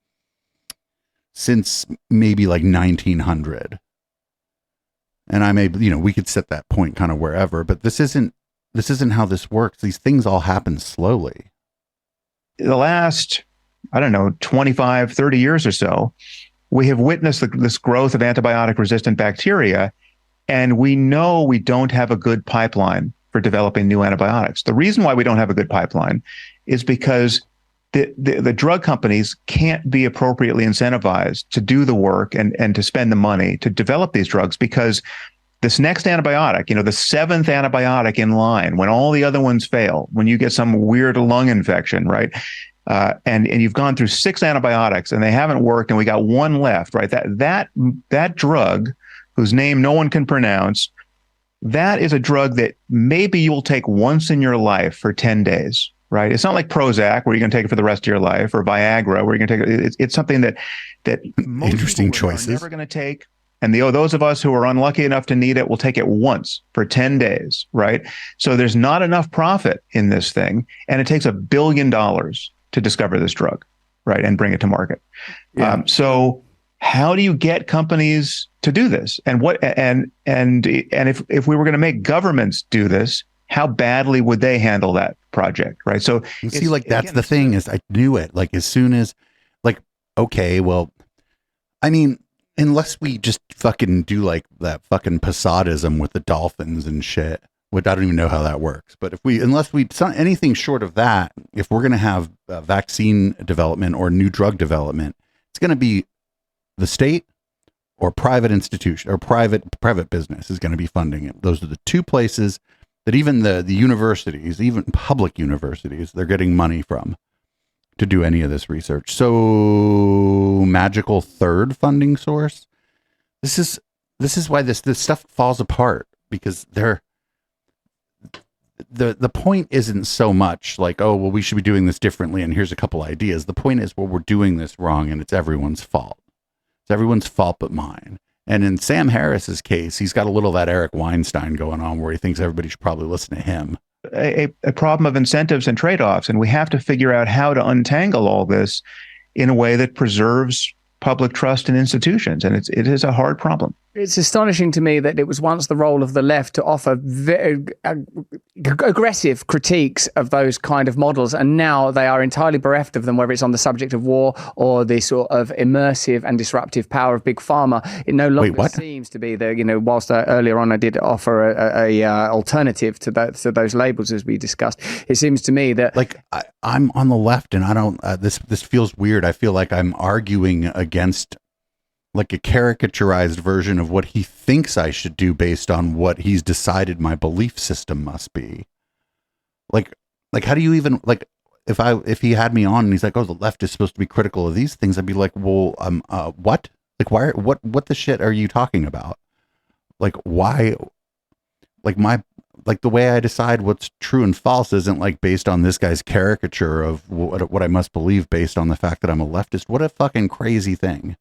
Speaker 6: maybe like 1900. And we could set that point kind of wherever, but this isn't how this works. These things all happen slowly. The last, 25, 30 years or so, we have witnessed this growth of antibiotic resistant bacteria, and we know we don't have a good pipeline for developing new antibiotics. The reason why we don't have a good pipeline is because the drug companies can't be appropriately incentivized to do the work and to spend the money to develop these drugs, because this next antibiotic, the seventh antibiotic in line, when all the other ones fail, when you get some weird lung infection, right? And you've gone through 6 antibiotics and they haven't worked, and we got one left, right? That drug, whose name no one can pronounce, that is a drug that maybe you'll take once in your life for 10 days. Right. It's not like Prozac where you're going to take it for the rest of your life, or Viagra where you're going to take it. It's something that most
Speaker 4: interesting
Speaker 6: people
Speaker 4: choices
Speaker 6: are never going to take. And those of us who are unlucky enough to need it will take it once for 10 days. Right. So there's not enough profit in this thing. And it takes $1 billion to discover this drug. Right. And bring it to market. Yeah. So how do you get companies to do this? And if we were going to make governments do this, how badly would they handle that project, right? So
Speaker 4: you see, like, that's the thing is, I knew it. Like, as soon as, like, okay, well, I mean, unless we just fucking do like that fucking Posadism with the dolphins and shit, which I don't even know how that works. But anything short of that, if we're going to have vaccine development or new drug development, it's going to be the state or private institution or private business is going to be funding it. Those are the two places that even the universities, even public universities, they're getting money from to do any of this research. So magical third funding source. This is why this stuff falls apart, because the point isn't so much like, oh, well, we should be doing this differently, and here's a couple ideas. The point is, well, we're doing this wrong, and it's everyone's fault. It's everyone's fault but mine. And in Sam Harris's case, he's got a little of that Eric Weinstein going on, where he thinks everybody should probably listen to him.
Speaker 6: A problem of incentives and trade-offs, and we have to figure out how to untangle all this in a way that preserves public trust in institutions, and it is a hard problem.
Speaker 5: It's astonishing to me that it was once the role of the left to offer very aggressive critiques of those kind of models, and now they are entirely bereft of them, whether it's on the subject of war or the sort of immersive and disruptive power of big pharma. It no longer seems to be whilst earlier on I did offer a alternative to those labels, as we discussed, it seems to me that
Speaker 4: I'm on the left, and I don't this feels weird. I feel like I'm arguing against like a caricaturized version of what he thinks I should do based on what he's decided my belief system must be. Like how do you even, like, if he had me on and he's like, oh, the left is supposed to be critical of these things, I'd be like, well, what? Like, why? What the shit are you talking about? Like, why? Like the way I decide what's true and false isn't like based on this guy's caricature of what I must believe based on the fact that I'm a leftist. What a fucking crazy thing.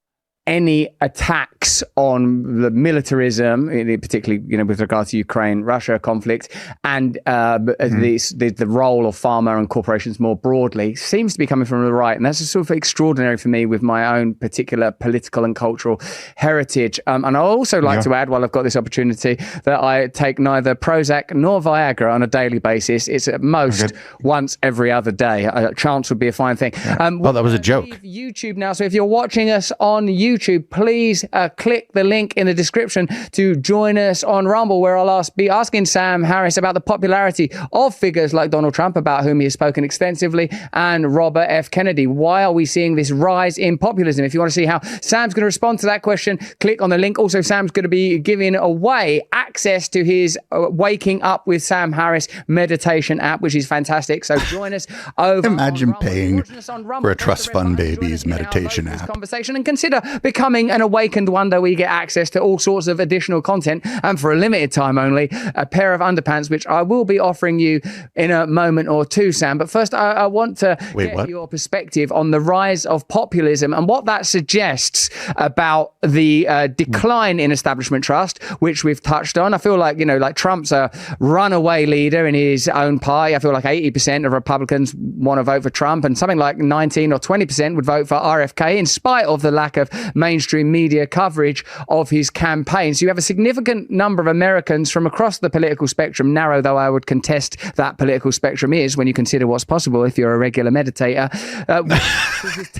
Speaker 5: Any attacks on the militarism, particularly with regard to Ukraine-Russia conflict, and the role of pharma and corporations more broadly, seems to be coming from the right, and that's sort of extraordinary for me with my own particular political and cultural heritage. And I also like to add, while I've got this opportunity, that I take neither Prozac nor Viagra on a daily basis. It's at most once every other day. A chance would be a fine thing.
Speaker 4: That was a joke.
Speaker 5: YouTube now, so if you're watching us on YouTube, please click the link in the description to join us on Rumble, where I'll be asking Sam Harris about the popularity of figures like Donald Trump, about whom he has spoken extensively, and Robert F. Kennedy. Why are we seeing this rise in populism? If you want to see how Sam's going to respond to that question, click on the link. Also, Sam's going to be giving away access to his Waking Up with Sam Harris meditation app, which is fantastic. So join us over.
Speaker 4: Imagine
Speaker 5: on
Speaker 4: paying
Speaker 5: on
Speaker 4: for a Trust Fund Babies meditation app.
Speaker 5: Conversation, and consider becoming an Awakened Wonder, where you get access to all sorts of additional content, and for a limited time only, a pair of underpants, which I will be offering you in a moment or two, Sam. But first, I want to get your perspective on the rise of populism and what that suggests about the decline in establishment trust, which we've touched on. I feel like, like Trump's a runaway leader in his own party. I feel like 80% of Republicans want to vote for Trump, and something like 19 or 20% would vote for RFK, in spite of the lack of mainstream media coverage of his campaign. So you have a significant number of Americans from across the political spectrum, narrow though I would contest that political spectrum is when you consider what's possible if you're a regular meditator.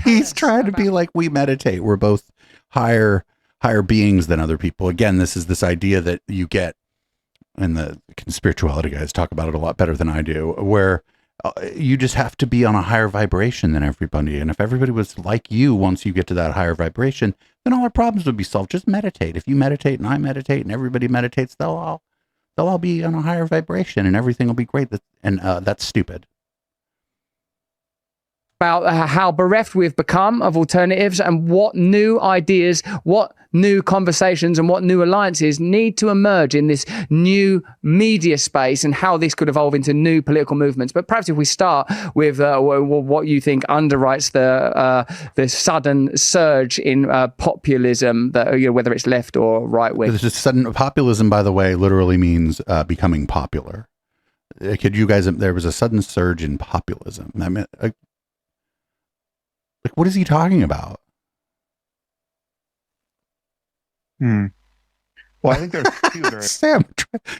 Speaker 4: He's trying to be like, we meditate. We're both higher beings than other people. Again, this idea that you get, and the spirituality guys talk about it a lot better than I do, where you just have to be on a higher vibration than everybody. And if everybody was like you, once you get to that higher vibration, then all our problems would be solved. Just meditate. If you meditate and I meditate and everybody meditates, they'll all be on a higher vibration and everything will be great. And that's stupid.
Speaker 5: About how bereft we've become of alternatives, and what new ideas, what new conversations, and what new alliances need to emerge in this new media space, and how this could evolve into new political movements. But perhaps if we start with what you think underwrites the sudden surge in populism, that whether it's left or right wing.
Speaker 4: This sudden populism, by the way, literally means becoming popular. Could you guys? There was a sudden surge in populism. I mean. Like, what is he talking about?
Speaker 6: Well, I think there's two.
Speaker 4: Sam,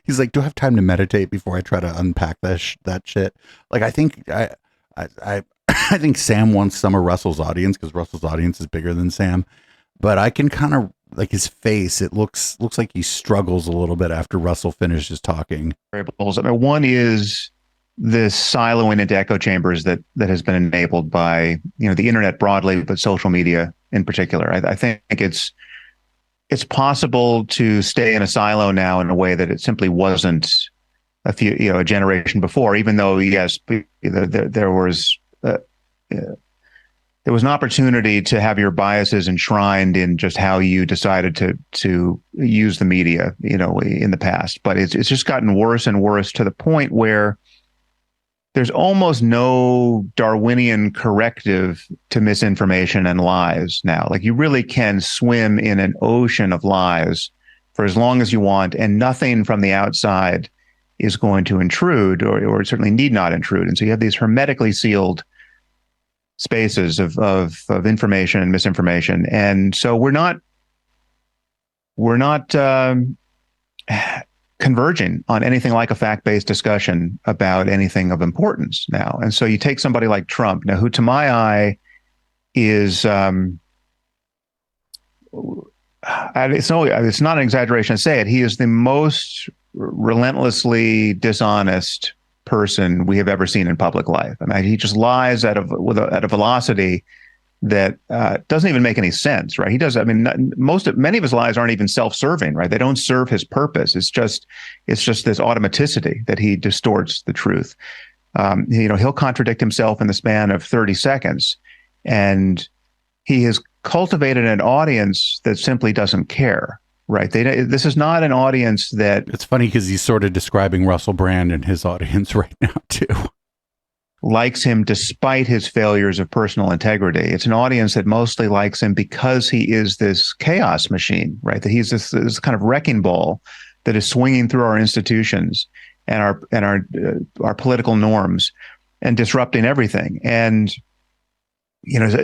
Speaker 4: he's like, do I have time to meditate before I try to unpack that shit? Like, I think I think Sam wants some of Russell's audience, because Russell's audience is bigger than Sam. but I can kind of like his face. It looks like he struggles a little bit after Russell finishes talking.
Speaker 6: Variables. I mean, one is this siloing into echo chambers that has been enabled by the internet broadly, but social media in particular. I think it's possible to stay in a silo now in a way that it simply wasn't a generation before. Even though yes, there was an opportunity to have your biases enshrined in just how you decided to use the media, in the past. But it's just gotten worse and worse to the point where there's almost no Darwinian corrective to misinformation and lies now. Like, you really can swim in an ocean of lies for as long as you want, and nothing from the outside is going to intrude, or certainly need not intrude. And so you have these hermetically sealed spaces of information and misinformation. And so we're not converging on anything like a fact-based discussion about anything of importance now. And so you take somebody like Trump now, who to my eye is it's not an exaggeration to say it. He is the most relentlessly dishonest person we have ever seen in public life. I mean, he just lies at a velocity that doesn't even make any sense, right? He does. I mean, many of his lies aren't even self-serving, right? They don't serve his purpose. It's just this automaticity that he distorts the truth. He'll contradict himself in the span of 30 seconds, and he has cultivated an audience that simply doesn't care, right? This is not an audience that...
Speaker 4: It's funny because he's sort of describing Russell Brand and his audience right now too.
Speaker 6: Likes him despite his failures of personal integrity. It's an audience that mostly likes him because he is this chaos machine, right? That he's this kind of wrecking ball that is swinging through our institutions and our political norms and disrupting everything. And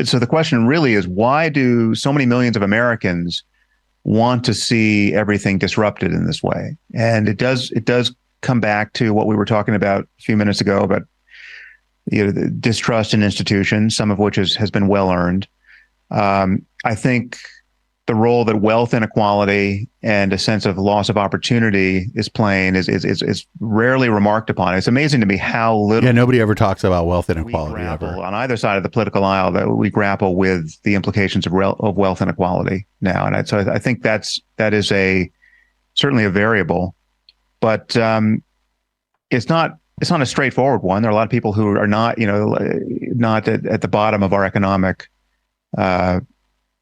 Speaker 6: so the question really is, why do so many millions of Americans want to see everything disrupted in this way? And it does come back to what we were talking about a few minutes ago about the distrust in institutions, some of which has been well earned. I think the role that wealth inequality and a sense of loss of opportunity is playing is rarely remarked upon. It's amazing to me how little.
Speaker 4: Yeah, nobody ever talks about wealth inequality ever.
Speaker 6: On either side of the political aisle, that we grapple with the implications of wealth inequality now, and so I think that is certainly a variable, but it's not a straightforward one. There are a lot of people who are not at the bottom of our economic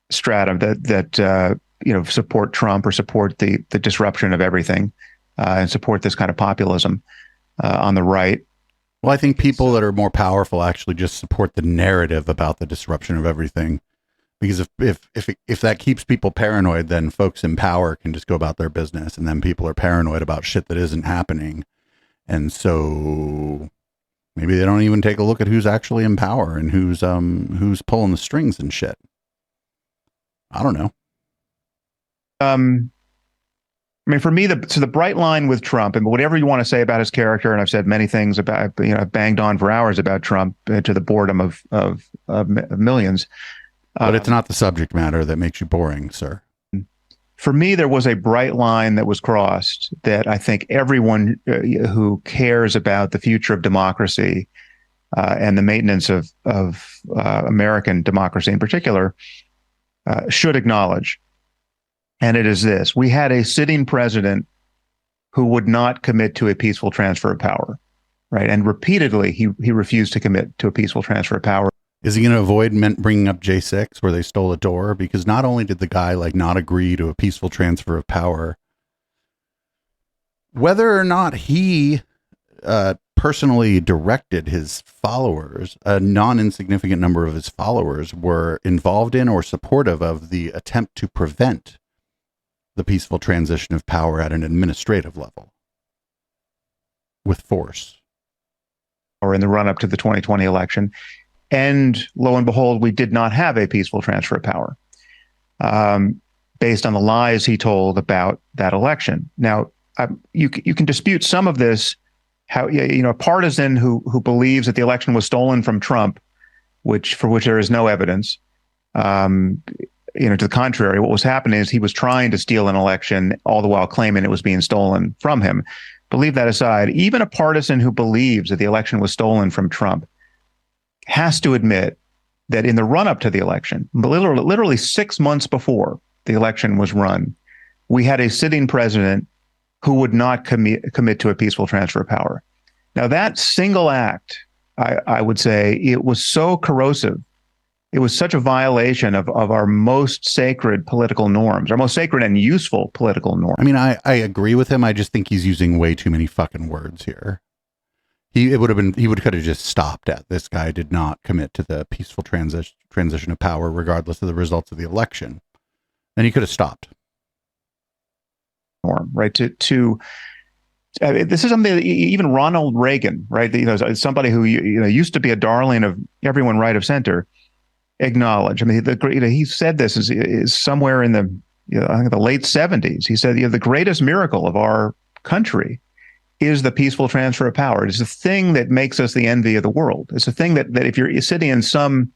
Speaker 6: stratum that support Trump or support the disruption of everything and support this kind of populism on the right.
Speaker 4: Well, I think people that are more powerful actually just support the narrative about the disruption of everything, because if that keeps people paranoid, then folks in power can just go about their business, and then people are paranoid about shit that isn't happening. And so maybe they don't even take a look at who's actually in power and who's pulling the strings and shit. I don't know.
Speaker 6: I mean, for me, the bright line with Trump, and whatever you want to say about his character, and I've said many things about, I've banged on for hours about Trump to the boredom of millions.
Speaker 4: But it's not the subject matter that makes you boring, sir.
Speaker 6: For me, there was a bright line that was crossed that I think everyone who cares about the future of democracy and the maintenance of American democracy in particular should acknowledge. And it is this: we had a sitting president who would not commit to a peaceful transfer of power, right? And repeatedly, he refused to commit to a peaceful transfer of power.
Speaker 4: Is he going to avoid bringing up J6 where they stole a door? Because not only did the guy not agree to a peaceful transfer of power, whether or not he personally directed his followers, a non-insignificant number of his followers were involved in or supportive of the attempt to prevent the peaceful transition of power at an administrative level with force.
Speaker 6: Or in the run-up to the 2020 election. And lo and behold, we did not have a peaceful transfer of power based on the lies he told about that election. Now, you can dispute some of this. How a partisan who believes that the election was stolen from Trump, for which there is no evidence, to the contrary, what was happening is he was trying to steal an election, all the while claiming it was being stolen from him. But leave that aside. Even a partisan who believes that the election was stolen from Trump has to admit that in the run-up to the election, literally 6 months before the election was run, we had a sitting president who would not commit to a peaceful transfer of power. Now, that single act, I would say, it was so corrosive. It was such a violation of our most sacred political norms, our most sacred and useful political norms.
Speaker 4: I mean, I agree with him. I just think he's using way too many fucking words here. He could have just stopped at this guy did not commit to the peaceful transition of power, regardless of the results of the election. And he could have stopped.
Speaker 6: Right. This is something that even Ronald Reagan, right? Somebody who used to be a darling of everyone right of center, acknowledged. I mean, he said this is somewhere in I think the late 70s. He said, the greatest miracle of our country is the peaceful transfer of power. It's the thing that makes us the envy of the world. It's the thing that if you're sitting in some,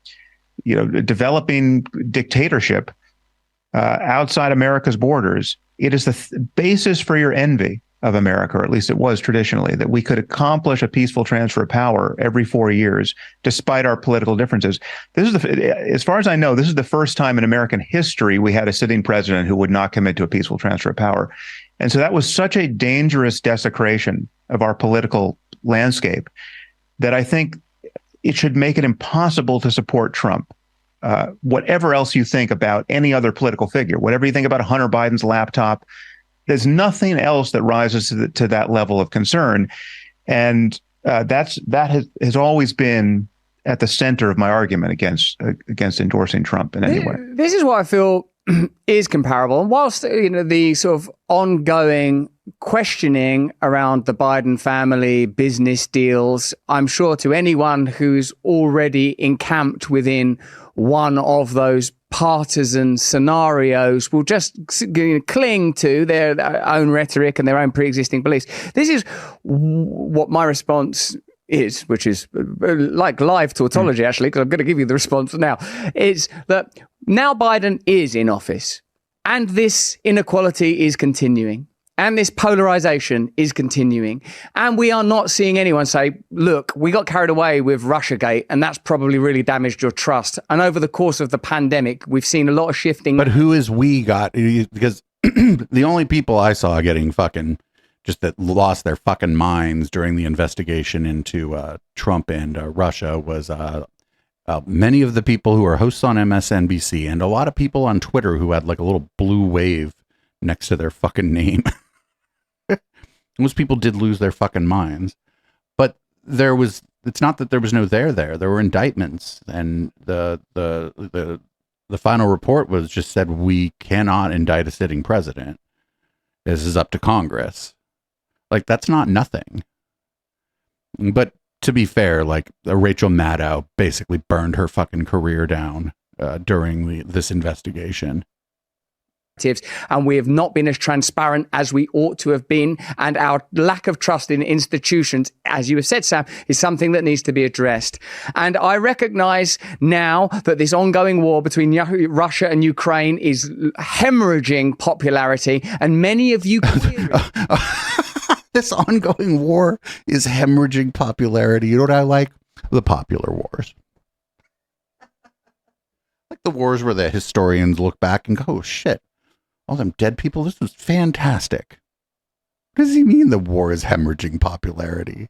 Speaker 6: developing dictatorship outside America's borders, it is the basis for your envy of America, or at least it was traditionally, that we could accomplish a peaceful transfer of power every 4 years, despite our political differences. This is as far as I know, this is the first time in American history we had a sitting president who would not commit to a peaceful transfer of power. And so that was such a dangerous desecration of our political landscape that I think it should make it impossible to support Trump. Whatever else you think about any other political figure, whatever you think about Hunter Biden's laptop, there's nothing else that rises to that level of concern. And that has always been at the center of my argument against endorsing Trump in any way.
Speaker 5: This is what I feel is comparable. And whilst the sort of ongoing questioning around the Biden family business deals, I'm sure to anyone who's already encamped within one of those partisan scenarios will just cling to their own rhetoric and their own pre-existing beliefs. This is what my response is, which is like live tautology, actually, because I'm going to give you the response now, is that now Biden is in office and this inequality is continuing. And this polarization is continuing. And we are not seeing anyone say, look, we got carried away with Russiagate, and that's probably really damaged your trust. And over the course of the pandemic, we've seen a lot of shifting.
Speaker 4: But who is we got? Because the only people I saw getting fucking just that lost their fucking minds during the investigation into Trump and Russia was many of the people who are hosts on MSNBC and a lot of people on Twitter who had like a little blue wave next to their fucking name. Most people did lose their fucking minds, but it's not that there was no there. There were indictments, and the final report was just said, we cannot indict a sitting president. This is up to Congress. Like, that's not nothing. But to be fair, like Rachel Maddow basically burned her fucking career down during this investigation.
Speaker 5: And we have not been as transparent as we ought to have been. And our lack of trust in institutions, as you have said, Sam, is something that needs to be addressed. And I recognize now that this ongoing war between Russia and Ukraine is hemorrhaging popularity. And many of you...
Speaker 4: This ongoing war is hemorrhaging popularity. You know what I like? The popular wars. Like the wars where the historians look back and go, oh, shit. All them dead people, this was fantastic. What does he mean the war is hemorrhaging popularity?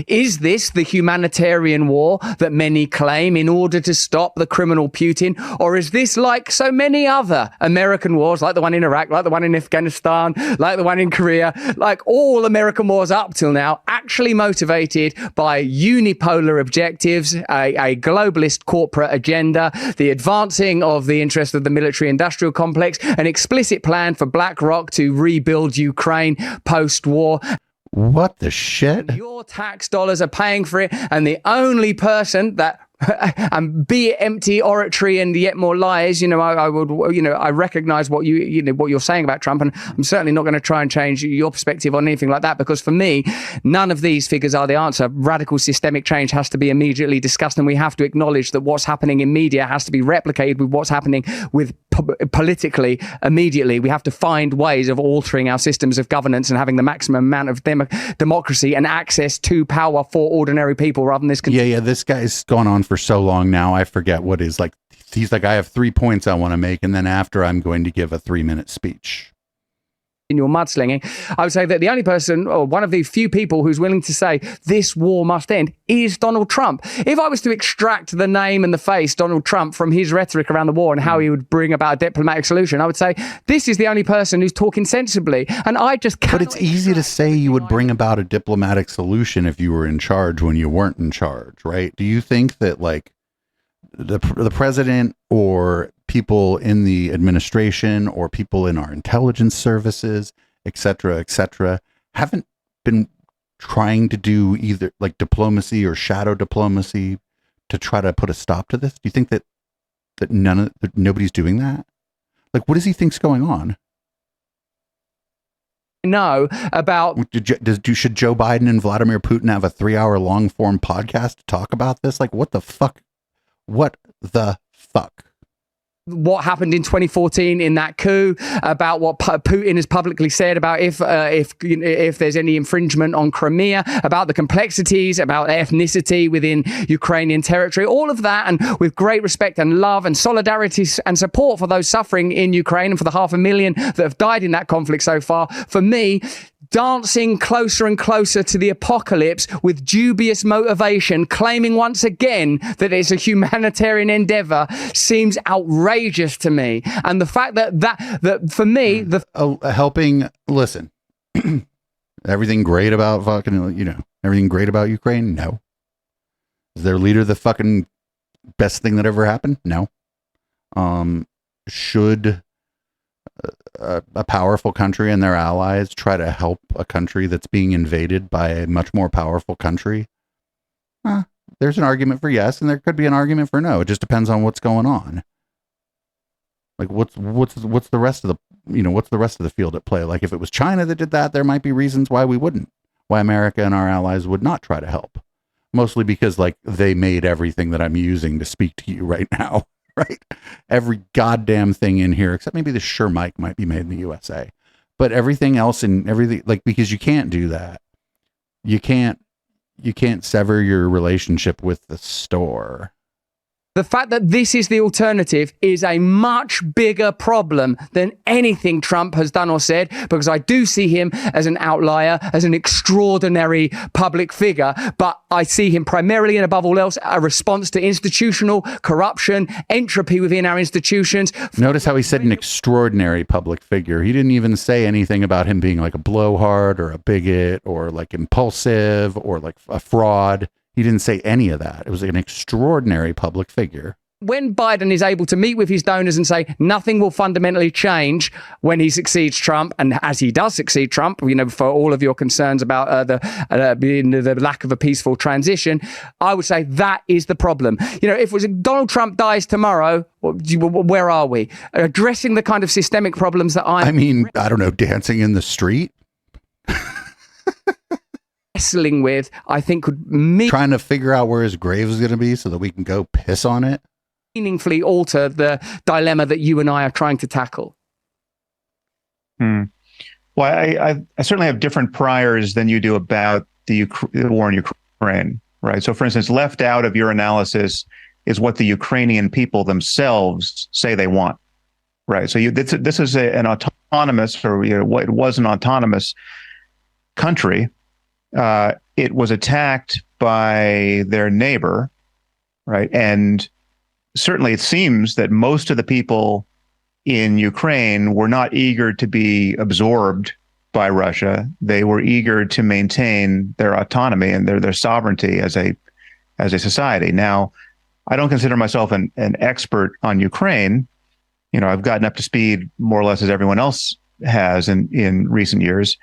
Speaker 5: Is this the humanitarian war that many claim in order to stop the criminal Putin? Or is this like so many other American wars, like the one in Iraq, like the one in Afghanistan, like the one in Korea, like all American wars up till now, actually motivated by unipolar objectives, a globalist corporate agenda, the advancing of the interest of the military-industrial complex, an explicit plan for BlackRock to rebuild Ukraine post-war?
Speaker 4: What the shit?
Speaker 5: Your tax dollars are paying for it, and the only person that and be it empty oratory and yet more lies, I would, I recognize what what you're saying about Trump, and I'm certainly not going to try and change your perspective on anything like that, because for me, none of these figures are the answer. Radical systemic change has to be immediately discussed, and we have to acknowledge that what's happening in media has to be replicated with what's happening with politically immediately. We have to find ways of altering our systems of governance and having the maximum amount of democracy and access to power for ordinary people rather than this.
Speaker 4: This guy's gone on for so long now. I forget what is like. He's like, I have 3 points I want to make, and then after I'm going to give a 3-minute speech.
Speaker 5: In your mudslinging, I would say that the only person, or one of the few people who's willing to say this war must end, is Donald Trump. If I was to extract the name and the face Donald Trump from his rhetoric around the war and how he would bring about a diplomatic solution, I would say this is the only person who's talking sensibly. And I just can't.
Speaker 4: But it's easy to say you would bring about a diplomatic solution if you were in charge when you weren't in charge, right? Do you think that like the president or people in the administration or people in our intelligence services, et cetera, haven't been trying to do either like diplomacy or shadow diplomacy to try to put a stop to this? Do you think that nobody's doing that? Like, what does he think's going on?
Speaker 5: Know about
Speaker 4: should Joe Biden and Vladimir Putin have a 3-hour long form podcast to talk about this? Like, what the fuck? What the fuck?
Speaker 5: What happened in 2014 in that coup, about what Putin has publicly said about if there's any infringement on Crimea, about the complexities, about ethnicity within Ukrainian territory, all of that, and with great respect and love and solidarity and support for those suffering in Ukraine and for the 500,000 that have died in that conflict so far. For me, dancing closer and closer to the apocalypse with dubious motivation, claiming once again that it's a humanitarian endeavor, seems outrageous to me. And the fact that for me,
Speaker 4: helping, listen, everything great about everything great about Ukraine? No. Is their leader the fucking best thing that ever happened? No. Should a powerful country and their allies try to help a country that's being invaded by a much more powerful country? There's an argument for yes, and there could be an argument for no. It just depends on what's going on. Like what's the rest of the field at play? Like if it was China that did that, there might be reasons why we wouldn't. Why America and our allies would not try to help. Mostly because like they made everything that I'm using to speak to you right now. Right? Every goddamn thing in here, except maybe the Shure mic might be made in the USA. But everything else and everything, like, because you can't do that. You can't sever your relationship with the store.
Speaker 5: The fact that this is the alternative is a much bigger problem than anything Trump has done or said, because I do see him as an outlier, as an extraordinary public figure, but I see him primarily and above all else a response to institutional corruption, entropy within our institutions.
Speaker 4: Notice how he said an extraordinary public figure. He didn't even say anything about him being like a blowhard or a bigot or like impulsive or like a fraud. He didn't say any of that. It was an extraordinary public figure.
Speaker 5: When Biden is able to meet with his donors and say nothing will fundamentally change when he succeeds Trump, and as he does succeed Trump, for all of your concerns about the lack of a peaceful transition, I would say that is the problem. If it was Donald Trump dies tomorrow, where are we? Addressing the kind of systemic problems that I
Speaker 4: don't know, dancing in the street?
Speaker 5: Wrestling with, I think, could
Speaker 4: trying to figure out where his grave is going to be so that we can go piss on it,
Speaker 5: meaningfully alter the dilemma that you and I are trying to tackle.
Speaker 6: Well, I certainly have different priors than you do about the war in Ukraine, right? So, for instance, left out of your analysis is what the Ukrainian people themselves say they want, right? So this is an autonomous, or what was an autonomous country. It was attacked by their neighbor, right? And certainly it seems that most of the people in Ukraine were not eager to be absorbed by Russia. They were eager to maintain their autonomy and their sovereignty as a society. Now, I don't consider myself an expert on Ukraine. I've gotten up to speed more or less as everyone else has in recent years.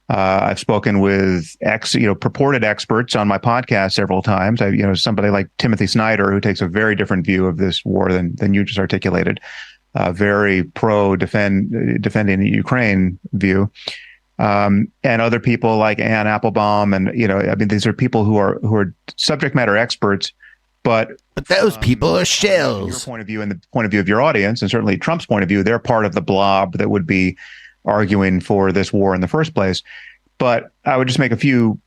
Speaker 6: I've spoken with purported experts on my podcast several times. Somebody like Timothy Snyder, who takes a very different view of this war than you just articulated, very defending the Ukraine view, and other people like Ann Applebaum, and these are people who are subject matter experts, but
Speaker 4: those people are shells.
Speaker 6: Your point of view and the point of view of your audience, and certainly Trump's point of view, they're part of the blob that would be arguing for this war in the first place. But I would just make a few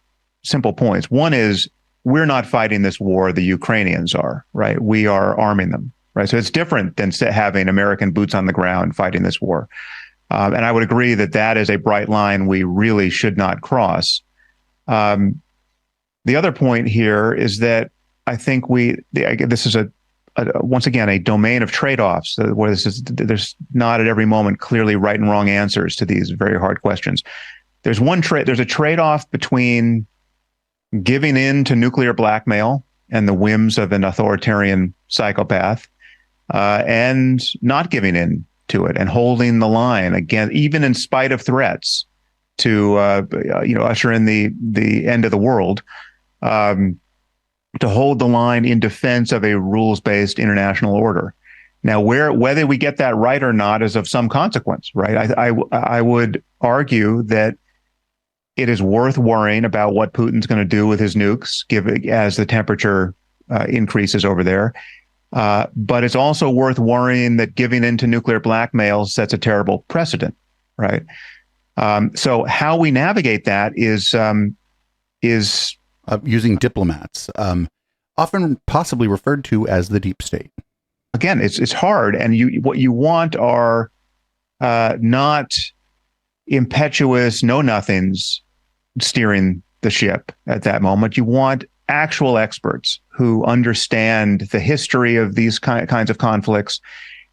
Speaker 6: simple points. One is, we're not fighting this war, the Ukrainians are, right? We are arming them, right? So it's different than having American boots on the ground fighting this war. And I would agree that is a bright line we really should not cross. The other point here is that I think this is once again, a domain of trade-offs, where there's not at every moment clearly right and wrong answers to these very hard questions. There's a trade-off between giving in to nuclear blackmail and the whims of an authoritarian psychopath, and not giving in to it and holding the line, again, even in spite of threats to usher in the end of the world. To hold the line in defense of a rules-based international order. Now, whether we get that right or not is of some consequence, right? I would argue that it is worth worrying about what Putin's going to do with his nukes, as the temperature increases over there. But it's also worth worrying that giving in to nuclear blackmail sets a terrible precedent, right? So how we navigate that is
Speaker 4: using diplomats, often possibly referred to as the deep state.
Speaker 6: Again, it's hard, and what you want are not impetuous know-nothings steering the ship at that moment. You want actual experts who understand the history of these kinds of conflicts,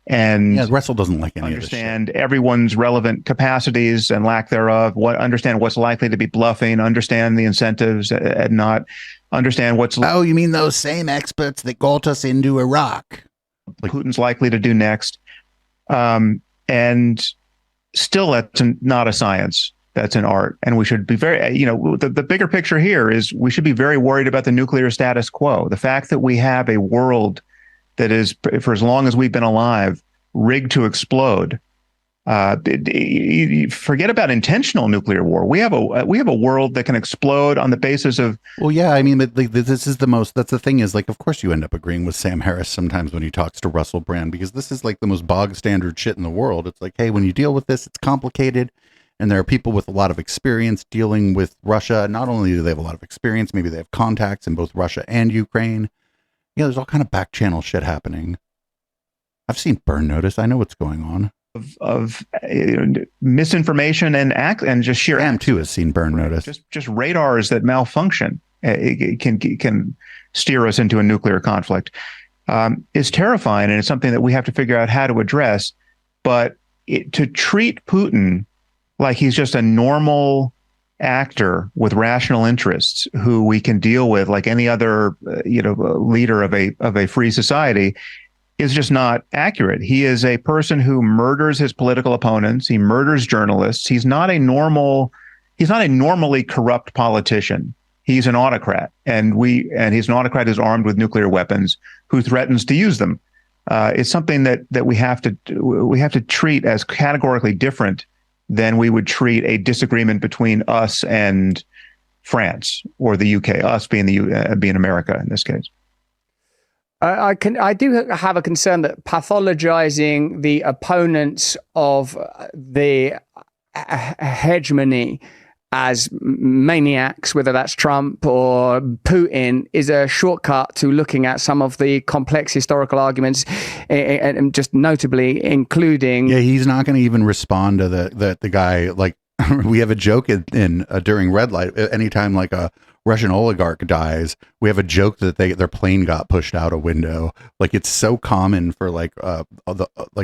Speaker 6: and
Speaker 4: Russell doesn't like any
Speaker 6: understand everyone's relevant capacities and lack thereof. Understand what's likely to be bluffing. Understand the incentives and not understand what's.
Speaker 4: Oh, you mean those same experts that got us into Iraq?
Speaker 6: Putin's likely to do next, and still, that's not a science. That's an art, and we should be very. The bigger picture here is we should be very worried about the nuclear status quo. The fact that we have a world that is, for as long as we've been alive, rigged to explode. Forget about intentional nuclear war. We have a world that can explode on the basis of.
Speaker 4: Well, yeah, I mean, this is the most. That's the thing is, of course, you end up agreeing with Sam Harris sometimes when he talks to Russell Brand, because this is the most bog standard shit in the world. It's hey, when you deal with this, it's complicated, and there are people with a lot of experience dealing with Russia. Not only do they have a lot of experience, maybe they have contacts in both Russia and Ukraine. There's all kind of back channel shit happening. I've seen Burn Notice. I know what's going on.
Speaker 6: Of misinformation and just sheer.
Speaker 4: Sam too has seen Burn Notice.
Speaker 6: Just radars that malfunction. It can steer us into a nuclear conflict. Is terrifying, and it's something that we have to figure out how to address. But to treat Putin like he's just a normal actor with rational interests who we can deal with like any other leader of a free society is just not accurate. He is a person who murders his political opponents. He murders journalists. He's not a normally corrupt politician. He's an autocrat, and he's an autocrat who's armed with nuclear weapons, who threatens to use them. It's something that we have to treat as categorically different than we would treat a disagreement between us and France or the UK. Us being being America in this case.
Speaker 5: I do have a concern that pathologizing the opponents of the hegemony as maniacs, whether that's Trump or Putin, is a shortcut to looking at some of the complex historical arguments, and just notably including.
Speaker 4: Yeah, he's not going to even respond to the guy. We have a joke in during Red Light. Anytime a Russian oligarch dies, we have a joke that their plane got pushed out a window. It's so common for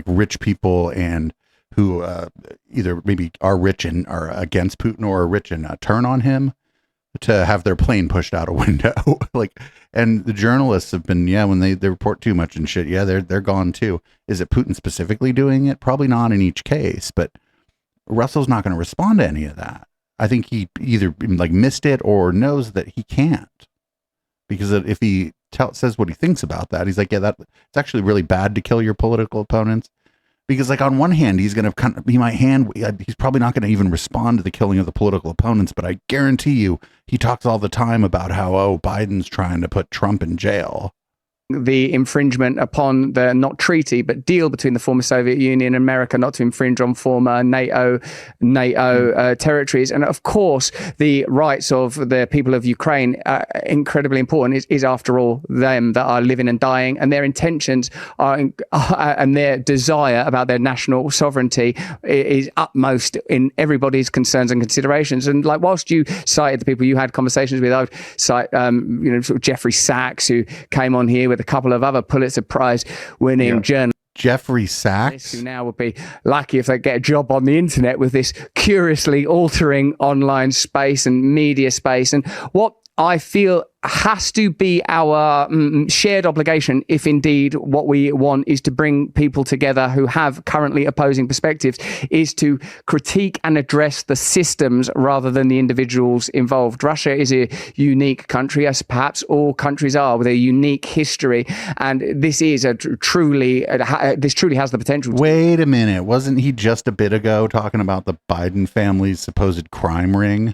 Speaker 4: rich people and who either maybe are rich and are against Putin or are rich and turn on him to have their plane pushed out a window. And the journalists have been, when they report too much and shit, they're gone too. Is it Putin specifically doing it? Probably not in each case, but Russell's not going to respond to any of that. I think he either like missed it or knows that he can't, because if he says what he thinks about that, he's like, yeah, that it's actually really bad to kill your political opponents. Because like on one hand, he's going to he's probably not going to even respond to the killing of the political opponents, but I guarantee you he talks all the time about how, oh, Biden's trying to put Trump in jail.
Speaker 5: The infringement upon the not treaty but deal between the former Soviet Union and America not to infringe on former NATO territories, and of course the rights of the people of Ukraine are incredibly important. Is after all them that are living and dying, and their intentions are and their desire about their national sovereignty is utmost in everybody's concerns and considerations. And like whilst you cited the people you had conversations with, I would cite sort of Jeffrey Sachs, who came on here with a couple of other Pulitzer Prize winning journalists.
Speaker 4: Jeffrey Sachs,
Speaker 5: who now would be lucky if they get a job on the internet with this curiously altering online space and media space. And what I feel has to be our shared obligation, if indeed what we want is to bring people together who have currently opposing perspectives, is to critique and address the systems rather than the individuals involved. Russia is a unique country, as perhaps all countries are, with a unique history, and this is truly has the potential.
Speaker 4: Wait a minute, wasn't he just a bit ago talking about the Biden family's supposed crime ring?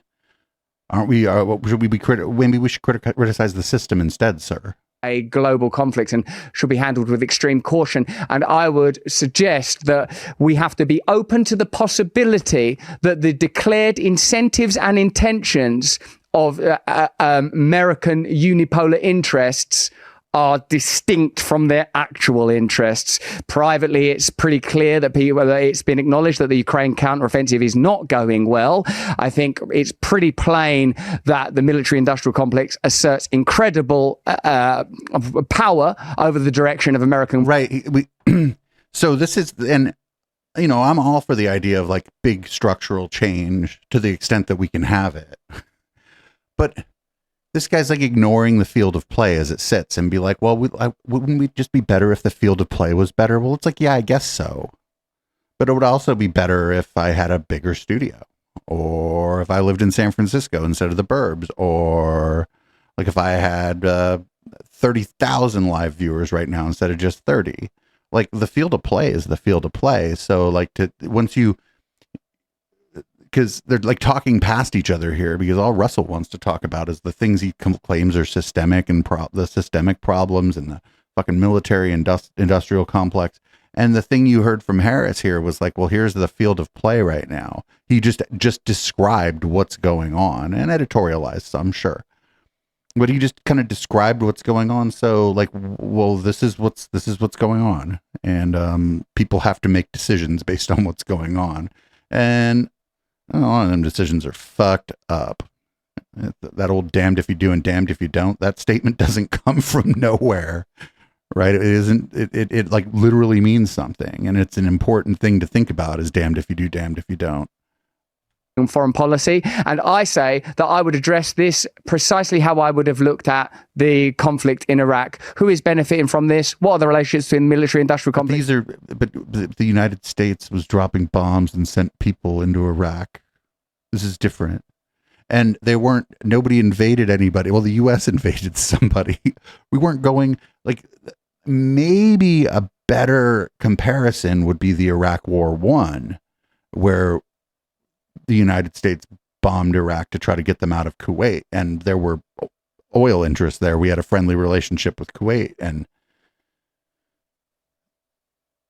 Speaker 4: Aren't we? Should we be maybe we should criticize the system instead, sir?
Speaker 5: A global conflict and should be handled with extreme caution. And I would suggest that we have to be open to the possibility that the declared incentives and intentions of American unipolar interests are distinct from their actual interests. Privately, it's pretty clear that it's been acknowledged that the Ukraine counteroffensive is not going well. I think it's pretty plain that the military-industrial complex asserts incredible power over the direction of American...
Speaker 4: Right. So this is... And, I'm all for the idea of like big structural change to the extent that we can have it. But... this guy's like ignoring the field of play as it sits and be like, well, wouldn't we just be better if the field of play was better? Well, it's like, yeah, I guess so. But it would also be better if I had a bigger studio, or if I lived in San Francisco instead of the burbs, or like if I had 30,000 live viewers right now instead of just 30. Like the field of play is the field of play. So like because they're like talking past each other here, because all Russell wants to talk about is the things he claims are systemic and the systemic problems and the fucking military industrial complex. And the thing you heard from Harris here was like, well, here's the field of play right now. He just described what's going on and editorialized some, sure. But he just kind of described what's going on. So like, well, this is what's going on. And people have to make decisions based on what's going on. And a lot of them decisions are fucked up. That old damned if you do and damned if you don't, that statement doesn't come from nowhere, right? It isn't, it like literally means something. And it's an important thing to think about, is damned if you do, damned if you don't.
Speaker 5: Foreign policy. And I say that I would address this precisely how I would have looked at the conflict in Iraq. Who is benefiting from this? What are the relationships between military industrial complex?
Speaker 4: But the United States was dropping bombs and sent people into Iraq. This is different. And nobody invaded anybody. Well, the U.S. invaded somebody. We weren't going, like, maybe a better comparison would be the Iraq War I, where the United States bombed Iraq to try to get them out of Kuwait, and there were oil interests there. We had a friendly relationship with Kuwait, and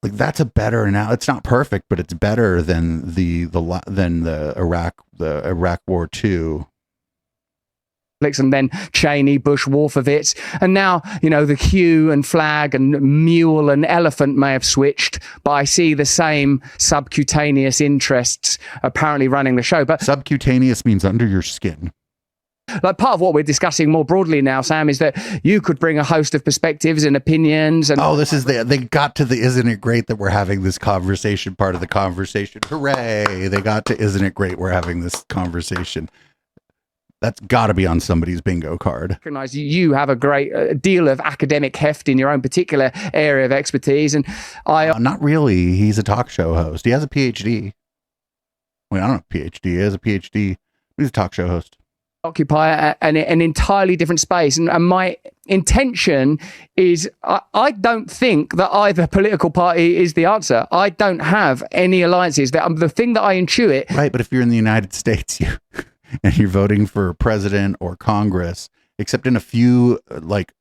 Speaker 4: like that's a better now. It's not perfect, but it's better than the Iraq War II.
Speaker 5: And then Cheney, Bush, Wolfowitz, and now the hue and flag and mule and elephant may have switched, but I see the same subcutaneous interests apparently running the show. But
Speaker 4: subcutaneous means under your skin.
Speaker 5: Like part of what we're discussing more broadly now, Sam, is that you could bring a host of perspectives and opinions. And
Speaker 4: they got to the isn't it great that we're having this conversation part of the conversation. Hooray! They got to isn't it great we're having this conversation. That's got to be on somebody's bingo card.
Speaker 5: Recognize you have a great deal of academic heft in your own particular area of expertise, and
Speaker 4: not really. He's a talk show host. He has a PhD. Well, I don't know if PhD. He has a PhD. He's a talk show host.
Speaker 5: Occupy an entirely different space. And my intention is I don't think that either political party is the answer. I don't have any alliances. The thing that I intuit.
Speaker 4: Right, but if you're in the United States and you're voting for president or Congress, except in a few like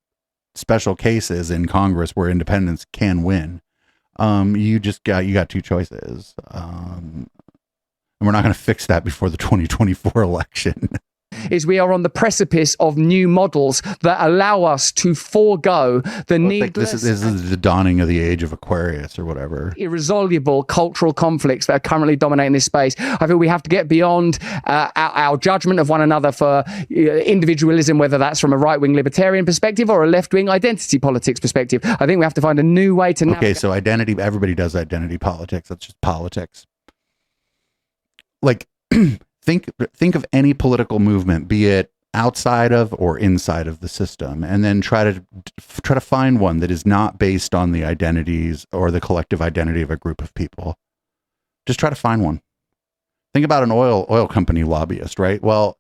Speaker 4: special cases in Congress where independents can win, you got two choices. And we're not going to fix that before the 2024 election.
Speaker 5: Is we are on the precipice of new models that allow us to forego the needless.
Speaker 4: This is the dawning of the age of Aquarius or whatever.
Speaker 5: Irresolvable cultural conflicts that are currently dominating this space. I feel we have to get beyond our judgment of one another for individualism, whether that's from a right-wing libertarian perspective or a left-wing identity politics perspective. I think we have to find a new way to navigate.
Speaker 4: Okay, so identity, everybody does identity politics. That's just politics. Like, think of any political movement, be it outside of or inside of the system, and then try to find one that is not based on the identities or the collective identity of a group of people. Just try to find one. Think about an oil company lobbyist, right? Well,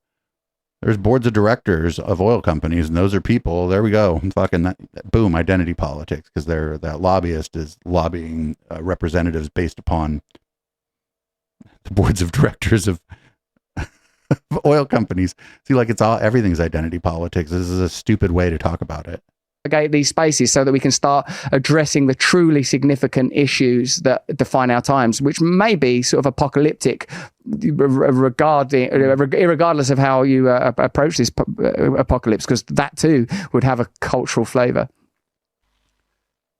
Speaker 4: there's boards of directors of oil companies, and those are people. There we go. Fucking boom, identity politics, because that lobbyist is lobbying representatives based upon the boards of directors of oil companies. See, like everything's identity politics. This is a stupid way to talk about it.
Speaker 5: These spaces so that we can start addressing the truly significant issues that define our times, which may be sort of apocalyptic, regardless of how you approach this apocalypse, because that too would have a cultural flavor.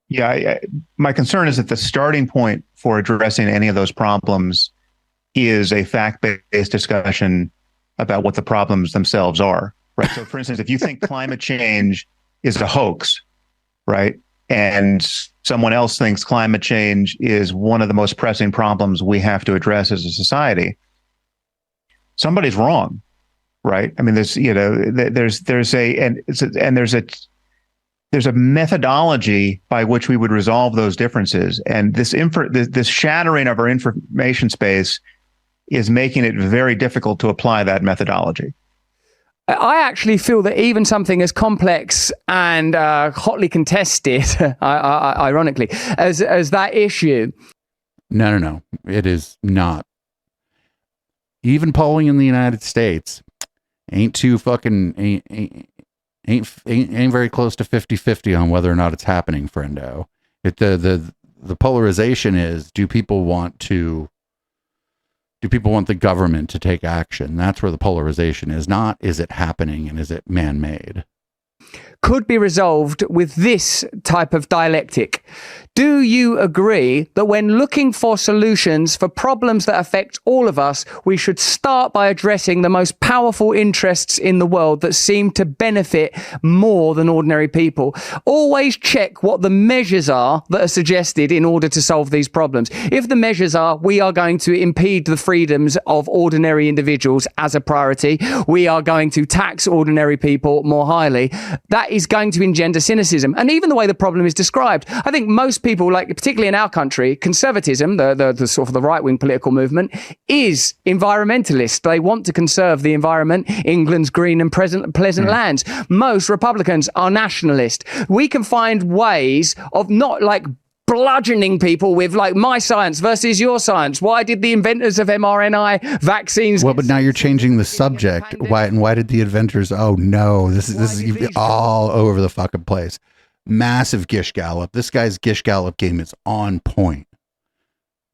Speaker 6: Yeah, my concern is that the starting point for addressing any of those problems is a fact-based discussion about what the problems themselves are, right? So, for instance, if you think climate change is a hoax, right, and someone else thinks climate change is one of the most pressing problems we have to address as a society, somebody's wrong, right? I mean, there's a methodology by which we would resolve those differences, and this shattering of our information space is making it very difficult to apply that methodology.
Speaker 5: I actually feel that even something as complex and hotly contested, ironically, as that issue.
Speaker 4: No. It is not. Even polling in the United States ain't very close to 50-50 on whether or not it's happening, friendo. The polarization is, do people want the government to take action? That's where the polarization is, not is it happening and is it man-made?
Speaker 5: Could be resolved with this type of dialectic. Do you agree that when looking for solutions for problems that affect all of us, we should start by addressing the most powerful interests in the world that seem to benefit more than ordinary people? Always check what the measures are that are suggested in order to solve these problems. If the measures are, we are going to impede the freedoms of ordinary individuals as a priority, we are going to tax ordinary people more highly, that is going to engender cynicism. And even the way the problem is described, I think most people, like particularly in our country, conservatism, the sort of the right-wing political movement, is environmentalist. They want to conserve the environment, England's green and pleasant lands. Most Republicans are nationalist. We can find ways of not like bludgeoning people with like my science versus your science. Why did the inventors of mRNA vaccines?
Speaker 4: Well, but now you're changing the subject. Why did the inventors? Oh no, this is all over the fucking place. Massive Gish Gallop. This guy's Gish Gallop game is on point.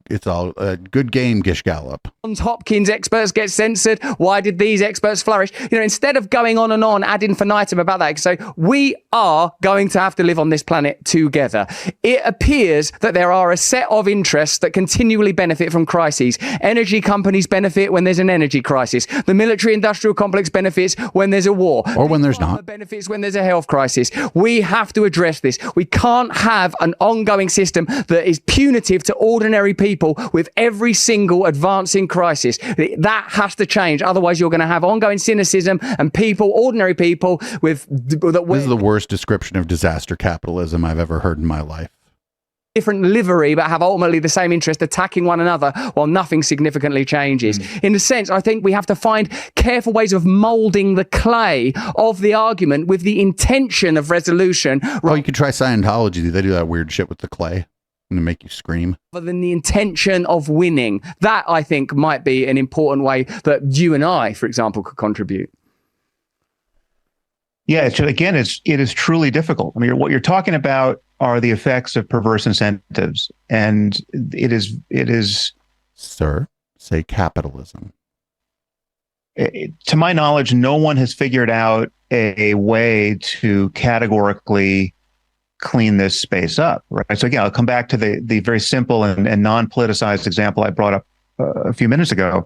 Speaker 4: It's all a good game, Gish Gallop.
Speaker 5: Johns Hopkins experts get censored. Why did these experts flourish? You know, instead of going on and on ad infinitum about that, so we are going to have to live on this planet together. It appears that there are a set of interests that continually benefit from crises. Energy companies benefit when there's an energy crisis. The military-industrial complex benefits when there's a war.
Speaker 4: Or when there's not.
Speaker 5: Benefits when there's a health crisis. We have to address this. We can't have an ongoing system that is punitive to ordinary people with every single advancing crisis. That has to change. Otherwise, you're going to have ongoing cynicism and people, ordinary people, with.
Speaker 4: This is the worst description of disaster capitalism I've ever heard in my life.
Speaker 5: different livery but have ultimately the same interest, attacking one another while nothing significantly changes. In a sense, I think we have to find careful ways of moulding the clay of the argument with the intention of resolution
Speaker 4: Well, you could try Scientology. They do that weird shit with the clay and they make you scream.
Speaker 5: rather than the intention of winning. That, I think, might be an important way that you and I, for example, could contribute.
Speaker 6: Yeah, it is truly difficult. I mean, what you're talking about are the effects of perverse incentives, and it is.
Speaker 4: Sir, say capitalism.
Speaker 6: To my knowledge, no one has figured out a way to categorically clean this space up, right? So again, I'll come back to the very simple and non-politicized example I brought up a few minutes ago.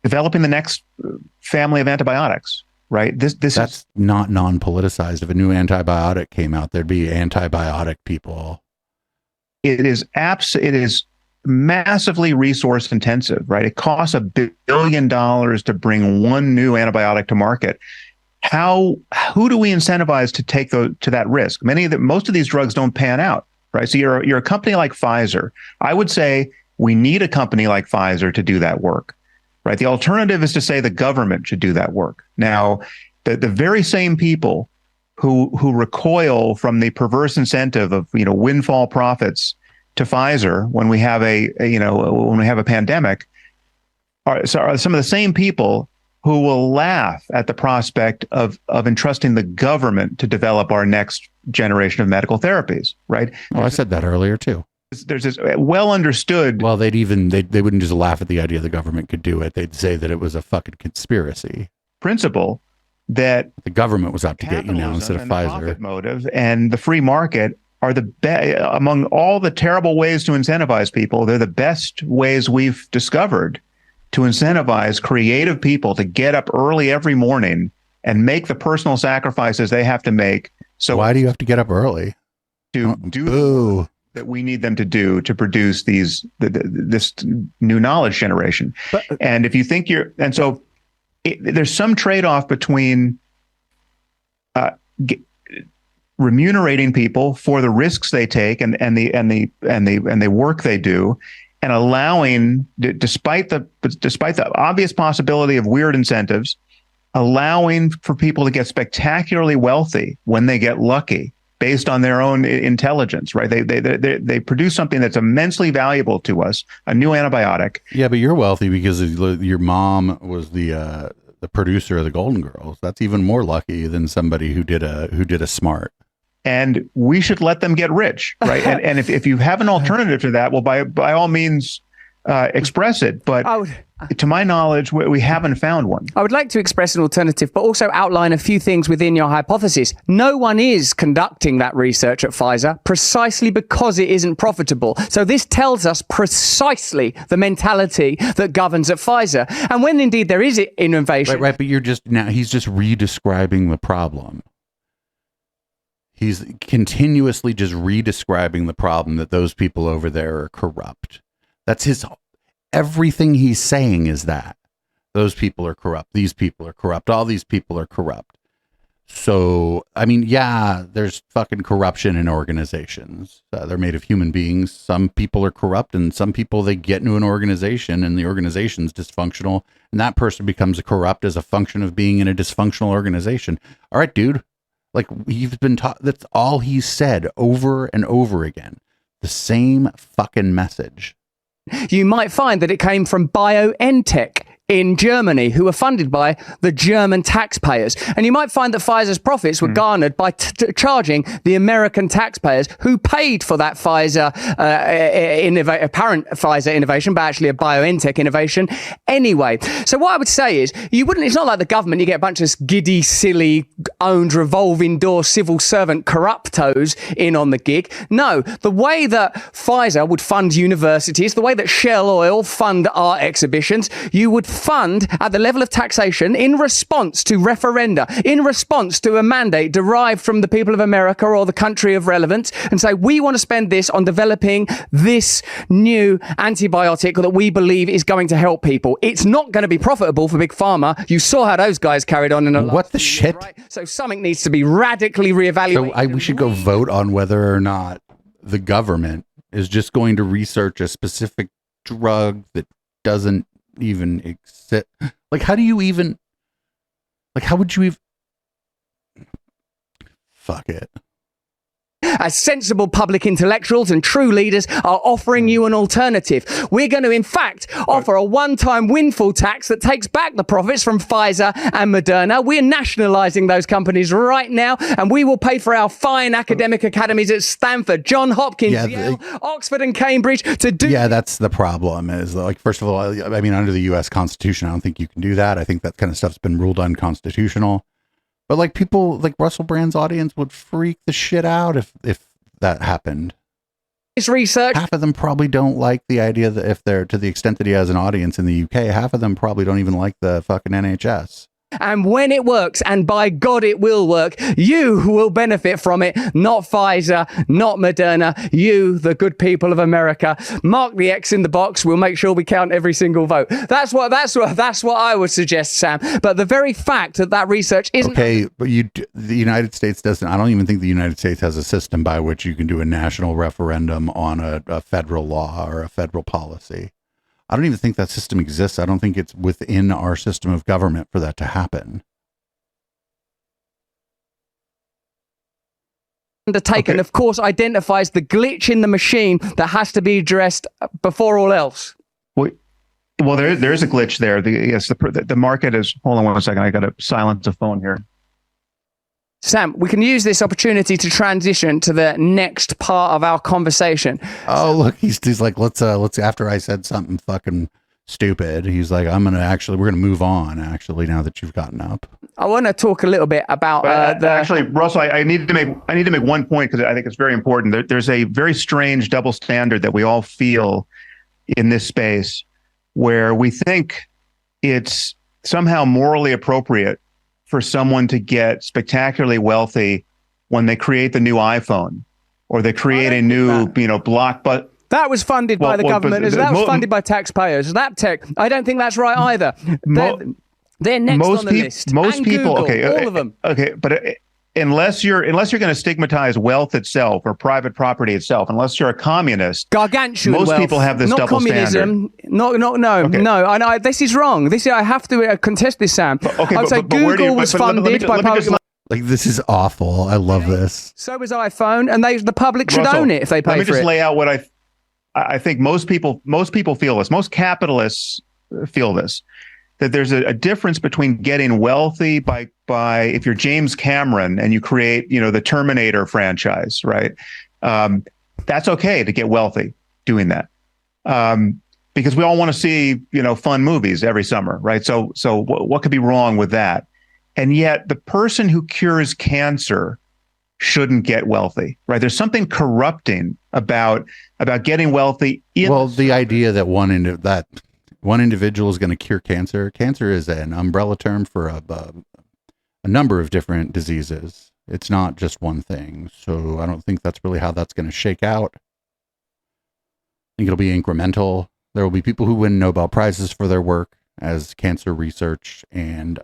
Speaker 6: Developing the next family of antibiotics, right? That's
Speaker 4: not non-politicized. If a new antibiotic came out, there'd be antibiotic people.
Speaker 6: It is massively resource intensive, right? It costs $1 billion to bring one new antibiotic to market. Who do we incentivize to take to that risk? Most of these drugs don't pan out, right? So you're a company like Pfizer. I would say we need a company like Pfizer to do that work, right? The alternative is to say the government should do that work. Now, the very same people who recoil from the perverse incentive of windfall profits to Pfizer when we have a pandemic are some of the same people who will laugh at the prospect of entrusting the government to develop our next generation of medical therapies, right?
Speaker 4: Well, I said that earlier too.
Speaker 6: There's this well understood.
Speaker 4: Well, they wouldn't just laugh at the idea the government could do it. They'd say that it was a fucking conspiracy
Speaker 6: principle that
Speaker 4: the government was out to get you now instead of Pfizer.
Speaker 6: Profit motive and the free market are among all the terrible ways to incentivize people. They're the best ways we've discovered to incentivize creative people to get up early every morning and make the personal sacrifices they have to make. So
Speaker 4: why do you have to get up early?
Speaker 6: To do the work that we need them to do to produce this new knowledge generation. And if you think there's some trade-off between remunerating people for the risks they take and the work they do, and allowing, despite the obvious possibility of weird incentives, allowing for people to get spectacularly wealthy when they get lucky based on their own intelligence, right? They produce something that's immensely valuable to us, a new antibiotic.
Speaker 4: Yeah, but you're wealthy because your mom was the producer of the Golden Girls. That's even more lucky than somebody who did a smart.
Speaker 6: And we should let them get rich, right? and if you have an alternative to that, well, by all means, express it. But to my knowledge, we haven't found one.
Speaker 5: I would like to express an alternative, but also outline a few things within your hypothesis. No one is conducting that research at Pfizer precisely because it isn't profitable. So this tells us precisely the mentality that governs at Pfizer. And when indeed there is innovation...
Speaker 4: Right, but he's just re-describing the problem. He's continuously just re-describing the problem that those people over there are corrupt. That's everything he's saying is that those people are corrupt. These people are corrupt. All these people are corrupt. So, I mean, yeah, there's fucking corruption in organizations. They're made of human beings. Some people are corrupt and some people, they get into an organization and the organization's dysfunctional and that person becomes corrupt as a function of being in a dysfunctional organization. All right, dude. Like you've been taught, that's all he said over and over again. The same fucking message.
Speaker 5: You might find that it came from BioNTech in Germany, who were funded by the German taxpayers. And you might find that Pfizer's profits were garnered by charging the American taxpayers who paid for that Pfizer apparent Pfizer innovation, but actually a BioNTech innovation anyway. So what I would say is, it's not like the government, you get a bunch of giddy, silly, owned revolving door civil servant corruptos in on the gig. No, the way that Pfizer would fund universities, the way that Shell Oil fund art exhibitions, you would fund at the level of taxation in response to referenda, in response to a mandate derived from the people of America or the country of relevance, and say, we want to spend this on developing this new antibiotic that we believe is going to help people. It's not going to be profitable for Big Pharma. You saw how those guys carried on in a
Speaker 4: what the shit?
Speaker 5: Right? So something needs to be radically reevaluated.
Speaker 4: So we should go vote on whether or not the government is just going to research a specific drug that doesn't even exist. Like, how would you even fuck it.
Speaker 5: As sensible public intellectuals and true leaders are offering you an alternative. We're going to, in fact, offer a one-time windfall tax that takes back the profits from Pfizer and Moderna. We're nationalizing those companies right now, and we will pay for our fine academic academies at Stanford, Johns Hopkins, Yale, Oxford, and Cambridge to do.
Speaker 4: Yeah, that's the problem. Is like, first of all, I mean, under the U.S. Constitution, I don't think you can do that. I think that kind of stuff's been ruled unconstitutional. But like, people like Russell Brand's audience would freak the shit out if that happened.
Speaker 5: This research.
Speaker 4: Half of them probably don't like the idea that if they're, to the extent that he has an audience in the UK, half of them probably don't even like the fucking NHS.
Speaker 5: And when it works, and by God it will work, you will benefit from it. Not Pfizer, not Moderna. You, the good people of America. Mark the X in the box. We'll make sure we count every single vote. That's what I would suggest, Sam. But the very fact that research isn't
Speaker 4: okay. But the United States doesn't. I don't even think the United States has a system by which you can do a national referendum on a federal law or a federal policy. I don't even think that system exists. I don't think it's within our system of government for that to happen.
Speaker 5: Undertaken, of course, identifies the glitch in the machine that has to be addressed before all else.
Speaker 6: Well, there is a glitch there. The market is. Hold on 1 second. I got to silence the phone here.
Speaker 5: Sam, we can use this opportunity to transition to the next part of our conversation.
Speaker 4: Oh, look, he's like, let's after I said something fucking stupid, he's like, we're gonna move on actually, now that you've gotten up.
Speaker 5: I want to talk a little bit about
Speaker 6: actually, Russell, I need to make one point, because I think it's very important. There's a very strange double standard that we all feel in this space, where we think it's somehow morally appropriate for someone to get spectacularly wealthy when they create the new iPhone, or they create a new, blockbuster.
Speaker 5: That was funded by the government. That was funded by taxpayers. That tech, I don't think that's right either. They're next on the list.
Speaker 6: Most
Speaker 5: and
Speaker 6: people,
Speaker 5: Google,
Speaker 6: okay,
Speaker 5: all of them.
Speaker 6: Okay, but unless you're going to stigmatize wealth itself or private property itself, unless you're a communist,
Speaker 5: gargantuan
Speaker 6: most
Speaker 5: wealth.
Speaker 6: people have this
Speaker 5: not
Speaker 6: double
Speaker 5: communism.
Speaker 6: standard.
Speaker 5: No. This is wrong. I have to contest this, Sam. I'd say Google was funded by public.
Speaker 4: Like, this is awful. I love this.
Speaker 5: So was iPhone, and the public should own it if they pay for it.
Speaker 6: Let me just lay out what I think most people feel this. Most capitalists feel this. That there's a difference between getting wealthy by if you're James Cameron and you create, the Terminator franchise, right? That's okay to get wealthy doing that. Because we all want to see, fun movies every summer, right? So what could be wrong with that? And yet the person who cures cancer shouldn't get wealthy, right? There's something corrupting about getting wealthy.
Speaker 4: The idea that one individual is going to cure cancer. Cancer is an umbrella term for a number of different diseases. It's not just one thing. So I don't think that's really how that's going to shake out. I think it'll be incremental. There will be people who win Nobel Prizes for their work as cancer research and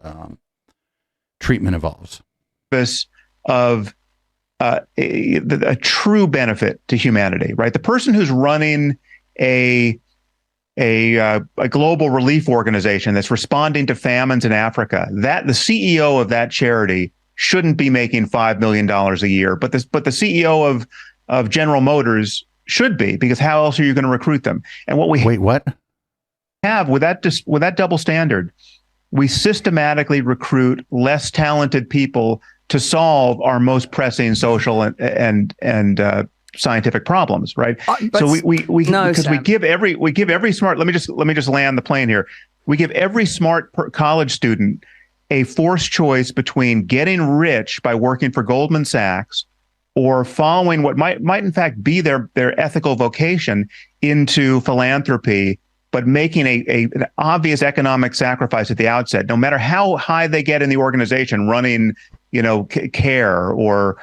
Speaker 4: treatment evolves.
Speaker 6: Of a true benefit to humanity, right? The person who's running a global relief organization that's responding to famines in Africa, that the CEO of that charity shouldn't be making $5 million a year, but the CEO of General Motors should be, because how else are you going to recruit them? And what have with that double standard, we systematically recruit less talented people to solve our most pressing social and scientific problems, right? So we give every smart. Let me just land the plane here. We give every smart college student a forced choice between getting rich by working for Goldman Sachs or following what might in fact be their ethical vocation into philanthropy, but making an obvious economic sacrifice at the outset, no matter how high they get in the organization, running, CARE or,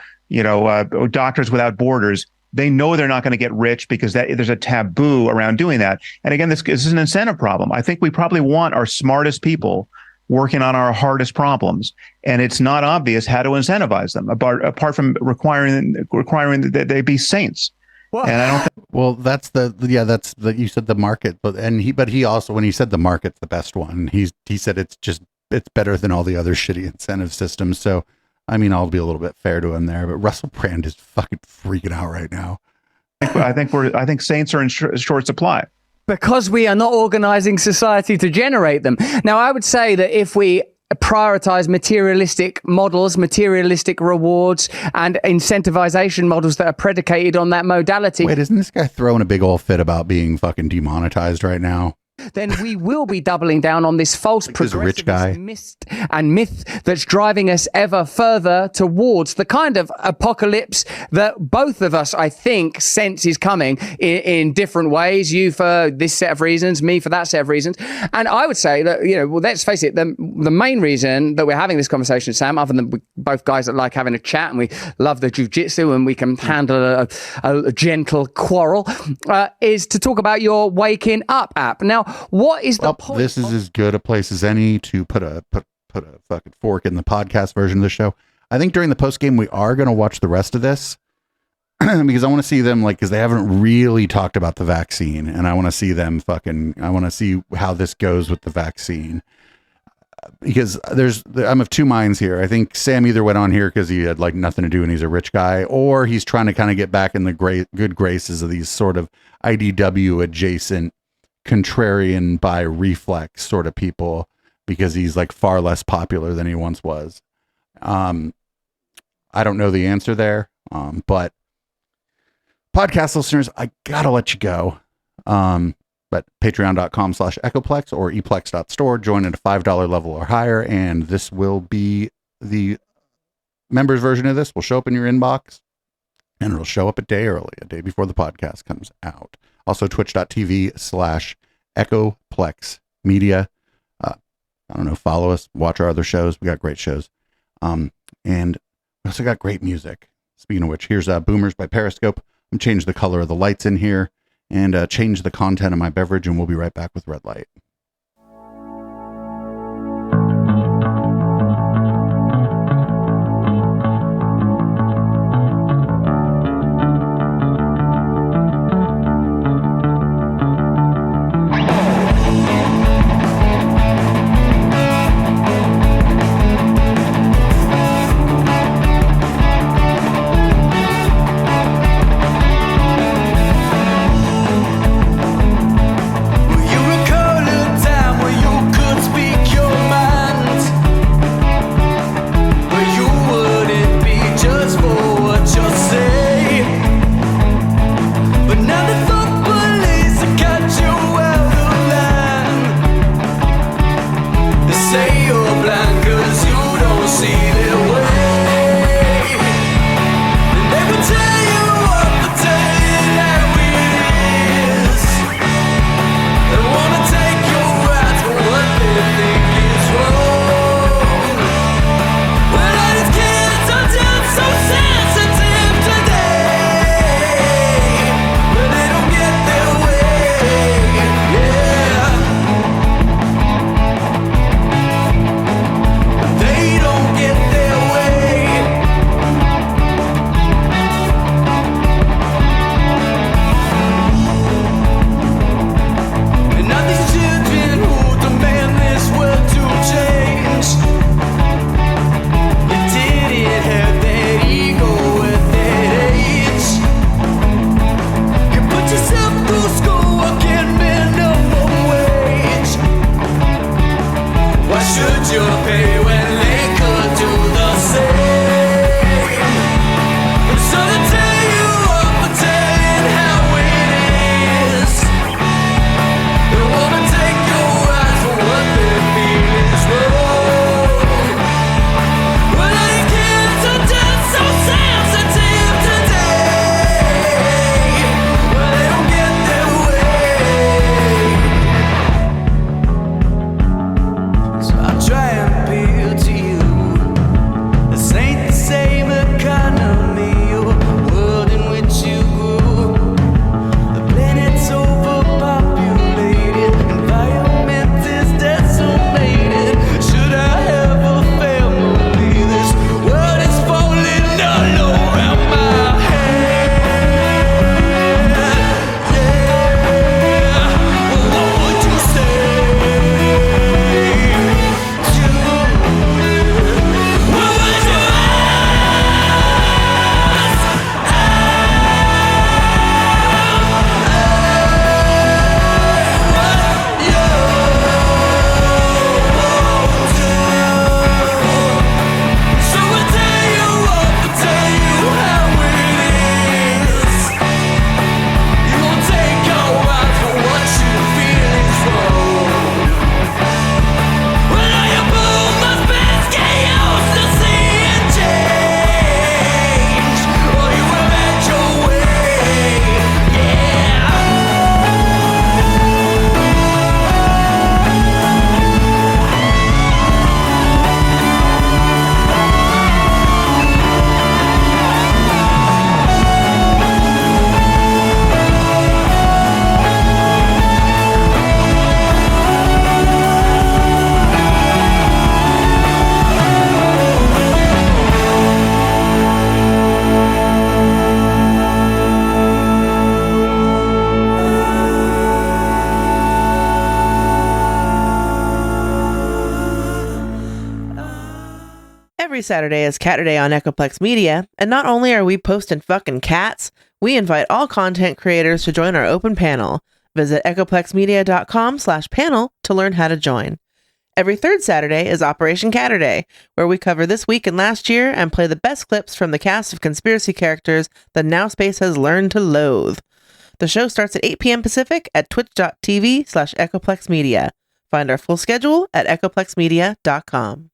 Speaker 6: Doctors Without Borders. They know they're not going to get rich because there's a taboo around doing that. And again, this is an incentive problem. I think we probably want our smartest people working on our hardest problems, and it's not obvious how to incentivize them apart from requiring that they be saints.
Speaker 5: Well,
Speaker 6: And I don't think
Speaker 4: Well, that's you said the market, but he also, when he said the market's the best one, he said it's better than all the other shitty incentive systems. So, I mean, I'll be a little bit fair to him there, but Russell Brand is fucking freaking out right now.
Speaker 6: I think Saints are in short supply.
Speaker 5: because we are not organizing society to generate them. Now, I would say that if we prioritize materialistic models, materialistic rewards, and incentivization models that are predicated on that modality,
Speaker 4: Wait, isn't this guy throwing a big old fit about being fucking demonetized right now?
Speaker 5: then we will be doubling down on this false
Speaker 4: this rich guy.
Speaker 5: myth that's driving us ever further towards the kind of apocalypse that both of us, I think, sense is coming in different ways. You for this set of reasons, me for that set of reasons. And I would say that, well, let's face it, the main reason that we're having this conversation, Sam, other than we both guys that like having a chat and we love the jiu-jitsu and we can handle a gentle quarrel, is to talk about your Waking Up app. Now, what is the point?
Speaker 4: This is as good a place as any to put a fucking fork in the podcast version of the show. I think during the post game we are going to watch the rest of this because I want to see them, like, because they haven't really talked about the vaccine, and I want to see them I want to see how this goes with the vaccine. Because I'm of two minds here. I think Sam either went on here because he had like nothing to do and he's a rich guy, or he's trying to kind of get back in the good graces of these sort of IDW adjacent, contrarian by reflex sort of people, because he's like far less popular than he once was. I don't know the answer there, but podcast listeners, I gotta let you go. But patreon.com/echoplex or eplex.store, join at a $5 level or higher, and this will be the members version of this will show up in your inbox, and it'll show up a day early, a day before the podcast comes out. Also, twitch.tv/echoplex media. I don't know, follow us, watch our other shows. We got great shows. And we also got great music. Speaking of which, here's Boomers by Periscope. I'm changing the color of the lights in here and change the content of my beverage, and we'll be right back with Red Light.
Speaker 3: You recall
Speaker 7: Every Saturday is Cat Day on Echoplex Media, and not only are we posting fucking cats, we invite all content creators to join our open panel. Visit echoplexmedia.com/panel to learn how to join. Every third Saturday is Operation Catterday, where we cover this week and last year and play the best clips from the cast of conspiracy characters that Now Space has learned to loathe. The show starts at 8 p.m. Pacific at twitch.tv/echoplexmedia. Find our full schedule at echoplexmedia.com.